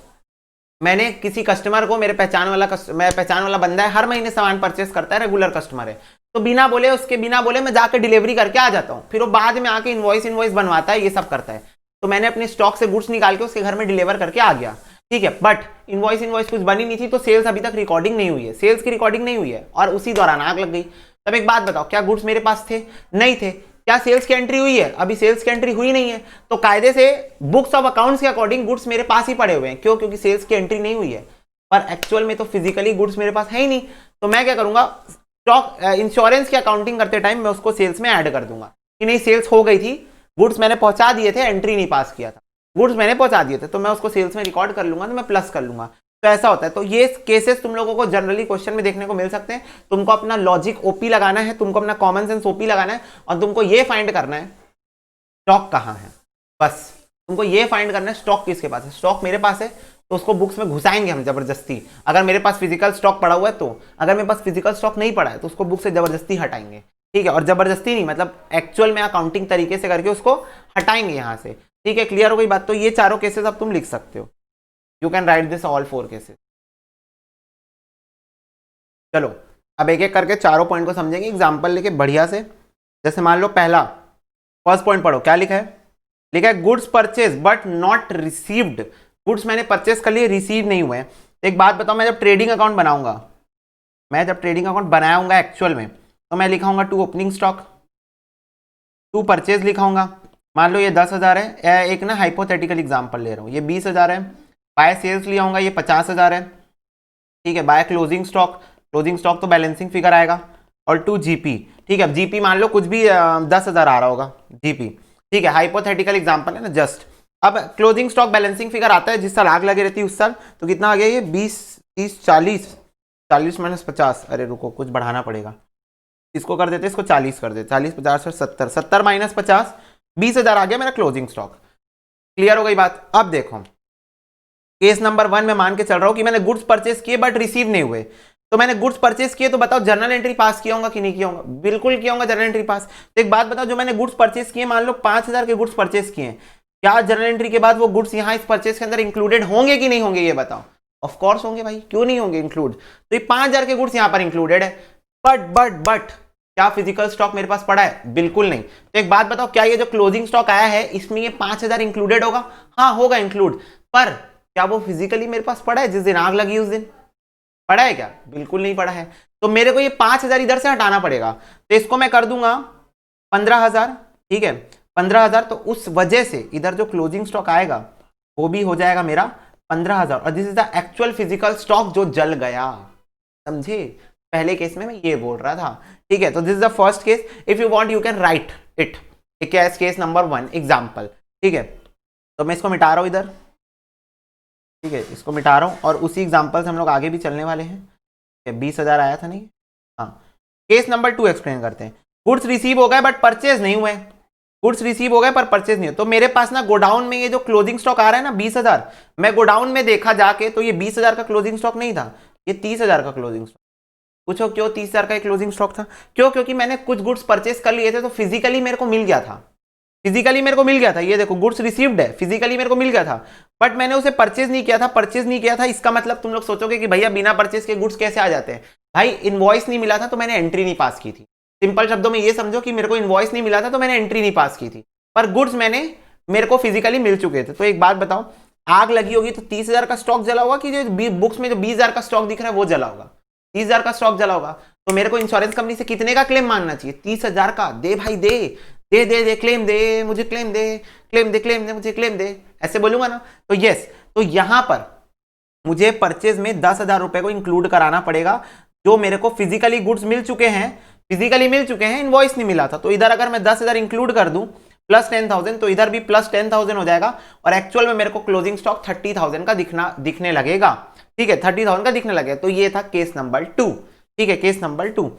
मैंने किसी कस्टमर को, मेरे पहचान वाला बंदा है, हर महीने सामान परचेस करता है, रेगुलर कस्टमर है, तो बिना बोले मैं जाकर डिलीवरी करके आ जाता हूं। फिर वो बाद में आके इनवॉइस बनवाता है, ये सब करता है। तो मैंने अपने स्टॉक से गुड्स निकाल के उसके घर में डिलीवर करके आ गया। ठीक है, बट इनवॉइस कुछ बनी नहीं थी, तो सेल्स अभी तक रिकॉर्डिंग नहीं हुई है, सेल्स की रिकॉर्डिंग नहीं हुई है, और उसी दौरान आग लग गई। तब एक बात बताओ, क्या गुड्स मेरे पास थे? नहीं थे। क्या सेल्स की एंट्री हुई है? अभी सेल्स की एंट्री हुई नहीं है, तो कायदे से बुक्स ऑफ अकाउंट्स के अकॉर्डिंग गुड्स मेरे पास ही पड़े हुए हैं। क्यों? क्योंकि सेल्स की एंट्री नहीं हुई है, पर एक्चुअल में तो फिजिकली गुड्स मेरे पास है ही नहीं। तो मैं क्या करूंगा, स्टॉक इंश्योरेंस की अकाउंटिंग करते टाइम मैं उसको सेल्स में ऐड कर दूंगा कि नहीं सेल्स हो गई थी, गुड्स मैंने पहुंचा दिए थे, एंट्री नहीं पास किया था, गुड्स मैंने पहुंचा दिए थे, तो मैं उसको सेल्स में रिकॉर्ड कर लूंगा, तो मैं प्लस कर लूंगा। तो ऐसा होता है। तो ये केसेस तुम लोगों को जनरली क्वेश्चन में देखने को मिल सकते हैं। तुमको अपना लॉजिक ओपी लगाना है, तुमको अपना कॉमन सेंस ओपी लगाना है, और तुमको ये फाइंड करना है स्टॉक कहां है। बस तुमको ये फाइंड करना है स्टॉक किसके पास है। स्टॉक मेरे पास है तो उसको बुक्स में घुसाएंगे हम जबरदस्ती, अगर मेरे पास फिजिकल स्टॉक पड़ा हुआ है तो। अगर मेरे पास फिजिकल स्टॉक नहीं पड़ा है तो उसको बुक से जबरदस्ती हटाएंगे। ठीक है, और जबरदस्ती नहीं, मतलब एक्चुअल में अकाउंटिंग तरीके से करके उसको हटाएंगे यहां से। ठीक है, क्लियर हो गई बात? तो ये चारों केसेस अब तुम लिख सकते हो, you can write this all 4 cases. चलो अब एक एक करके चारों पॉइंट को समझेंगे एग्जाम्पल लेके बढ़िया से। जैसे मान लो पहला, फर्स्ट पॉइंट पढ़ो, क्या लिखा है? लिखा है goods purchase but not received. Goods मैंने परचेस कर लिए, रिसीव नहीं हुए। एक बात बताओ, मैं जब ट्रेडिंग अकाउंट बनाऊंगा एक्चुअल में, तो मैं लिखाऊंगा to opening stock, to purchase लिखाऊंगा। मान लो ये 10,000 है, एक ना हाइपोथेटिकल एग्जांपल ले रहा हूँ, ये 20,000 है। बाय सेल्स लिया होगा, ये 50,000 है। ठीक है, बाय क्लोजिंग स्टॉक तो बैलेंसिंग फिगर आएगा, और टू जीपी। ठीक है, जीपी मान लो कुछ भी 10,000 आ रहा होगा जीपी। ठीक है, हाइपोथेटिकल एग्जांपल है ना जस्ट। अब क्लोजिंग स्टॉक बैलेंसिंग फिगर आता है जिस साल आग लगी रहती है उस साल, तो कितना आ गया ये 20, 30, 40 माइनस 50। अरे रुको, कुछ बढ़ाना पड़ेगा, इसको कर देते, इसको 40 कर देते, 40, 50 और 70, 70 माइनस 50, 20,000 आ गया मेरा क्लोजिंग स्टॉक। क्लियर हो गई बात? अब देखो केस नंबर 1 में मान के चल रहा हूं कि मैंने गुड्स परचेस किए बट रिसीव नहीं हुए। तो मैंने गुड्स परचेस किए, तो बताओ जर्नल एंट्री पास किया होगा कि नहीं किया होगा? बिल्कुल किया होगा जर्नल एंट्री पास। तो एक बात बताओ, जो मैंने गुड्स परचेस किए, मान लो 5,000 के गुड्स परचेस किए, क्या जर्नल एंट्री के बाद वो गुड्स यहाँ इस परचेस के अंदर इंक्लूडेड होंगे कि नहीं होंगे? ये बताओ। ऑफ कोर्स होंगे भाई, क्यों नहीं होंगे इंक्लूड? तो ये 5,000 के गुड्स यहाँ पर इंक्लूडेड है। बट क्या फिजिकल स्टॉक मेरे पास पड़ा है? बिल्कुल नहीं। तो एक बात बताओ, क्या ये जो क्लोजिंग स्टॉक आया है इसमें ये 5,000 इंक्लूडेड होगा? हाँ होगा इंक्लूड, पर क्या वो फिजिकली मेरे पास पड़ा है जिस दिन आग लगी उस दिन? पड़ा है क्या? बिल्कुल नहीं पड़ा है। तो मेरे को ये 5,000 इधर से हटाना पड़ेगा, तो इसको मैं कर दूंगा 15,000। ठीक है, 15,000, तो उस वजह से इधर जो क्लोजिंग स्टॉक आएगा वो भी हो जाएगा मेरा 15,000, और this is the actual physical stock जो जल गया। समझे? पहले केस में मैं ये बोल रहा था। ठीक है, तो this is the first case. If you want you can write it as case number 1 example. ठीक है, तो मैं इसको मिटा रहा हूं इधर। ठीक है, इसको मिटा रहा हूं, और उसी एग्जांपल से हम लोग आगे भी चलने वाले हैं। 20,000 आया था नहीं? हाँ, केस नंबर 2 एक्सप्लेन करते हैं। गुड्स रिसीव हो गए बट परचेज नहीं हुए। गुड्स रिसीव हो गए पर परचेज नहीं हुए। तो मेरे पास ना गोडाउन में ये जो क्लोजिंग स्टॉक आ रहा है ना 20,000, मैं गोडाउन में देखा जाके तो ये 20,000 का क्लोजिंग स्टॉक नहीं था, ये 30,000 का क्लोजिंग स्टॉक। पूछो क्यों 30,000 का क्लोजिंग स्टॉक था? क्यों? क्योंकि मैंने कुछ गुड्स परचेस कर लिए थे, तो फिजिकली मेरे को मिल गया था। फिजिकली मेरे को मिल गया था, ये देखो गुड्स रिसीव्ड है, फिजिकली मेरे को मिल गया था, बट मैंने उसे परचेज नहीं किया था। परचेज नहीं किया था इसका मतलब तुम लोग सोचोगे कि भैया बिना परचेज के गुड्स कैसे आ जाते हैं। भाई इनवॉइस नहीं मिला था तो मैंने एंट्री नहीं पास की थी। सिंपल शब्दों में ये समझो कि मेरे को इनवॉइस नहीं मिला था तो मैंने एंट्री नहीं पास की थी, पर गुड्स मेरे को फिजिकली मिल चुके थे। तो एक बात बताओ, आग लगी होगी तो 30,000 का स्टॉक जला होगा कि जो बुक्स में जो 20,000 का स्टॉक दिख रहा है वो जला होगा? 30,000 का स्टॉक जला होगा। तो मेरे को इंश्योरेंस कंपनी से कितने का क्लेम मांगना चाहिए? 30,000 का। दे भाई दे दे दे दे क्लेम दे मुझे, क्लेम दे क्लेम दे क्लेम दे मुझे, क्लेम दे, ऐसे बोलूंगा ना। तो यस, तो यहां पर मुझे परचेज में 10,000 रुपए को इंक्लूड कराना पड़ेगा, जो मेरे को फिजिकली गुड्स मिल चुके हैं, इनवॉइस नहीं मिला था। तो इधर अगर मैं 10,000 इंक्लूड कर दूं प्लस 10,000, तो इधर भी प्लस 10,000 हो जाएगा, और एक्चुअल में मेरे को क्लोजिंग स्टॉक 30,000 का दिखने लगेगा। ठीक है, 30,000 का दिखने लगेगा। तो ये था केस नंबर 2। ठीक है, केस नंबर 2।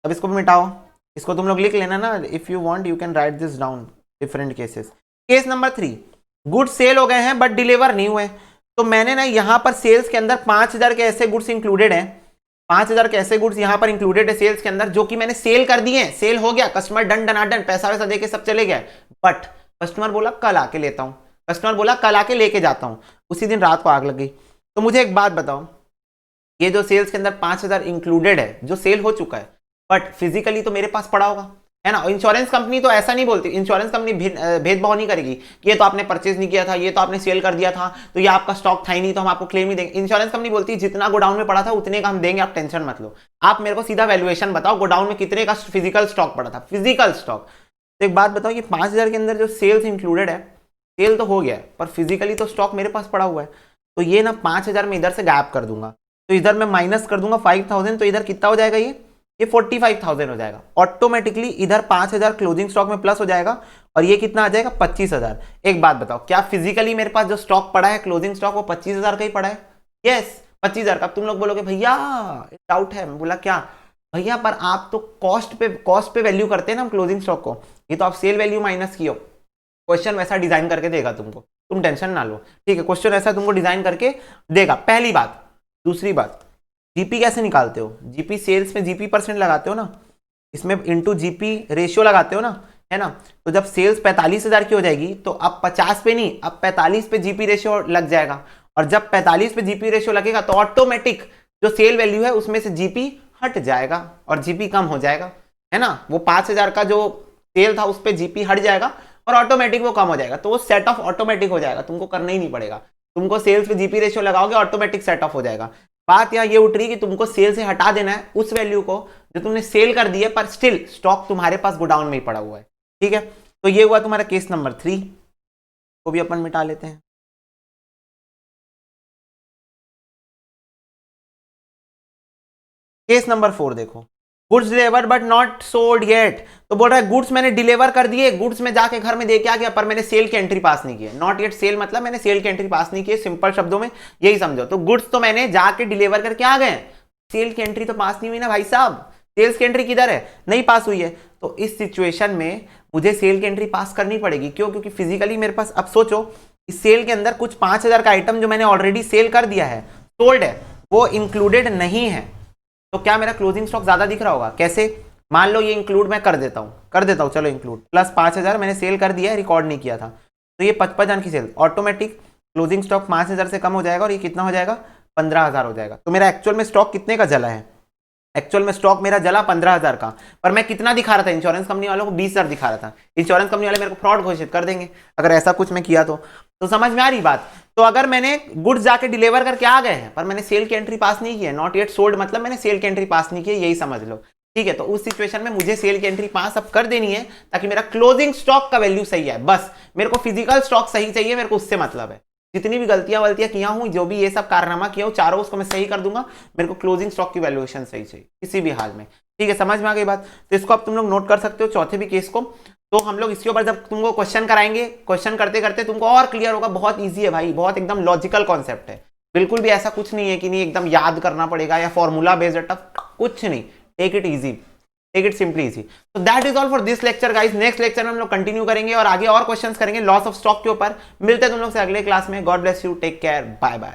अब इसको मिटाओ, इसको तुम लोग लिख लेना ना, if you want you can write this down, different cases. Case number 3, goods sale हो गए हैं बट डिलीवर नहीं हुए। तो मैंने ना यहां पर सेल्स के अंदर 5,000 के ऐसे गुड्स इंक्लूडेड हैं, 5,000 के ऐसे गुड्स यहां पर इंक्लूडेड है सेल्स के अंदर, जो कि मैंने सेल कर दिए हैं, सेल हो गया, कस्टमर डन डनाडन, पैसा वैसा देके सब चले गए, बट कस्टमर बोला कल आके लेता हूं, कस्टमर बोला कल आके लेके जाता हूं, उसी दिन रात को आग लग गई। तो मुझे एक बात बताओ, ये जो सेल्स के अंदर 5,000 इंक्लूडेड है, जो सेल हो चुका है, बट फिजिकली तो मेरे पास पड़ा होगा, है ना। इंश्योरेंस कंपनी तो ऐसा नहीं बोलती, इंश्योरेंस कंपनी भेदभाव नहीं करेगी कि ये तो आपने परचेज नहीं किया था, ये तो आपने सेल कर दिया था, तो ये आपका स्टॉक था ही नहीं तो हम आपको क्लेम ही देंगे। इंश्योरेंस कंपनी बोलती है जितना गोडाउन में पड़ा था उतने का हम देंगे, आप टेंशन मत लो। आप मेरे को सीधा वैल्यूएशन बताओ, गोडाउन में कितने का फिजिकल स्टॉक पड़ा था, फिजिकल स्टॉक। तो एक बात बताओ, ये 5,000 के अंदर जो सेल्स इंक्लूडेड है, सेल तो हो गया है पर फिजिकली तो स्टॉक मेरे पास पड़ा हुआ है। तो ये ना 5,000 में इधर से गायब कर दूंगा, तो इधर मैं माइनस कर दूंगा 5,000, तो इधर कितना हो जाएगा, ये 45,000 हो जाएगा ऑटोमेटिकली। इधर 5,000 क्लोजिंग स्टॉक में प्लस हो जाएगा, और ये कितना आ जाएगा 25,000। एक बात बताओ, क्या फिजिकली मेरे पास जो स्टॉक पड़ा है, क्लोजिंग स्टॉक, वो 25,000 का ही पड़ा है? यस, 25,000 का। तुम लोग बोलोगे भैया डाउट है, मैं बोला क्या भैया, पर आप तो कॉस्ट पे वैल्यू करते हैं ना हम क्लोजिंग स्टॉक को, ये तो आप सेल वैल्यू माइनस की हो। क्वेश्चन वैसा डिजाइन करके देगा तुमको, तुम टेंशन ना लो। ठीक है, क्वेश्चन ऐसा तुमको डिजाइन करके देगा, पहली बात। दूसरी बात, जीपी कैसे निकालते हो? जीपी सेल्स में जीपी परसेंट लगाते हो ना, इसमें इंटू जीपी रेशियो लगाते हो ना, है ना। तो जब सेल्स 45,000 की हो जाएगी तो अब 50 पे नहीं, अब 45 पे जीपी रेशियो लग जाएगा, और जब 45 पे जीपी रेशियो लगेगा तो ऑटोमेटिक जो सेल वैल्यू है उसमें से जीपी हट जाएगा और जीपी कम हो जाएगा, है ना। वो 5,000 का जो सेल था उस पर जीपी हट जाएगा और ऑटोमेटिक वो कम हो जाएगा, तो वो सेट ऑफ ऑटोमेटिक हो जाएगा, तुमको करना ही नहीं पड़ेगा। तुमको सेल्स पे जीपी रेशियो लगाओगे, ऑटोमेटिक सेट ऑफ हो जाएगा। बात यहाँ ये उठ रही कि तुमको सेल से हटा देना है उस वैल्यू को जो तुमने सेल कर दी है, पर स्टिल स्टॉक तुम्हारे पास गोडाउन में ही पड़ा हुआ है। ठीक है, तो ये हुआ तुम्हारा केस नंबर 3, को भी अपन मिटा लेते हैं। केस नंबर 4 देखो, goods delivered but not sold yet. तो बोल रहा है गुड्स मैंने डिलीवर कर दिए, गुड्स में जाके घर में दे के आ गया, पर मैंने सेल की एंट्री पास नहीं की है। नॉट येट सेल मतलब मैंने सेल की एंट्री पास नहीं की है, सिंपल शब्दों में यही समझो। तो गुड्स तो मैंने जाके डिलीवर करके आ गए, सेल की एंट्री तो पास नहीं हुई ना भाई साहब, सेल्स की एंट्री किधर है, नहीं पास हुई है। तो इस सिचुएशन में मुझे सेल की एंट्री पास करनी पड़ेगी, क्यों? क्योंकि फिजिकली मेरे पास, अब सोचो इस सेल के अंदर कुछ 5,000 का आइटम जो मैंने ऑलरेडी सेल कर दिया है, सोल्ड है, वो इंक्लूडेड नहीं है। तो क्या मेरा क्लोजिंग स्टॉक ज्यादा दिख रहा होगा? कैसे? मान लो ये इंक्लूड मैं कर देता हूं, चलो इंक्लूड प्लस 5,000 मैंने सेल कर दिया है, रिकॉर्ड नहीं किया था, तो ये 55 की सेल, ऑटोमेटिक क्लोजिंग स्टॉक 5,000 से कम हो जाएगा और ये कितना हो जाएगा 15,000 हो जाएगा। तो मेरा एक्चुअल में स्टॉक कितने का जला है? एक्चुअल में स्टॉक मेरा जला 15,000 का, पर मैं कितना दिखा रहा था इंश्योरेंस कंपनी वालों को? 20,000 दिखा रहा था। इंश्योरेंस कंपनी वाले मेरे को फ्रॉड घोषित कर देंगे अगर ऐसा कुछ मैं किया तो समझ में आ रही बात? तो अगर मैंने गुड्स जाके डिलीवर करके आ गए हैं पर मैंने सेल की एंट्री पास नहीं की है, नॉट येट सोल्ड मतलब मैंने सेल की एंट्री पास नहीं की है, यही समझ लो। ठीक है, तो उस सिचुएशन में मुझे सेल की एंट्री पास अब कर देनी है ताकि मेरा क्लोजिंग स्टॉक का वैल्यू सही है। बस मेरे को फिजिकल स्टॉक सही चाहिए, मेरे को उससे मतलब है। जितनी भी गलतियां किया हूं, जो भी ये सब कारनामा किया हूं, चारों उसको मैं सही कर दूंगा। मेरे को क्लोजिंग स्टॉक की वैल्यूएशन सही चाहिए किसी भी हाल में। ठीक है, समझ में आ गई बात? तो इसको अब तुम लोग नोट कर सकते हो चौथे भी केस को। तो हम लोग इसके ऊपर जब तुमको क्वेश्चन कराएंगे, क्वेश्चन करते करते तुमको और क्लियर होगा। बहुत ईजी है भाई, बहुत एकदम लॉजिकल कॉन्सेप्ट है, बिल्कुल भी ऐसा कुछ नहीं है कि नहीं एकदम याद करना पड़ेगा या फॉर्मूला बेस्ड टफ, कुछ नहीं। Take it easy, take it simply easy. तो that is all for this lecture guys. Next lecture में हम लोग कंटिन्यू करेंगे और आगे और क्वेश्चंस करेंगे लॉस ऑफ स्टॉक के ऊपर। मिलते हैं तुम लोग से अगले क्लास में। God bless you, take care, bye bye.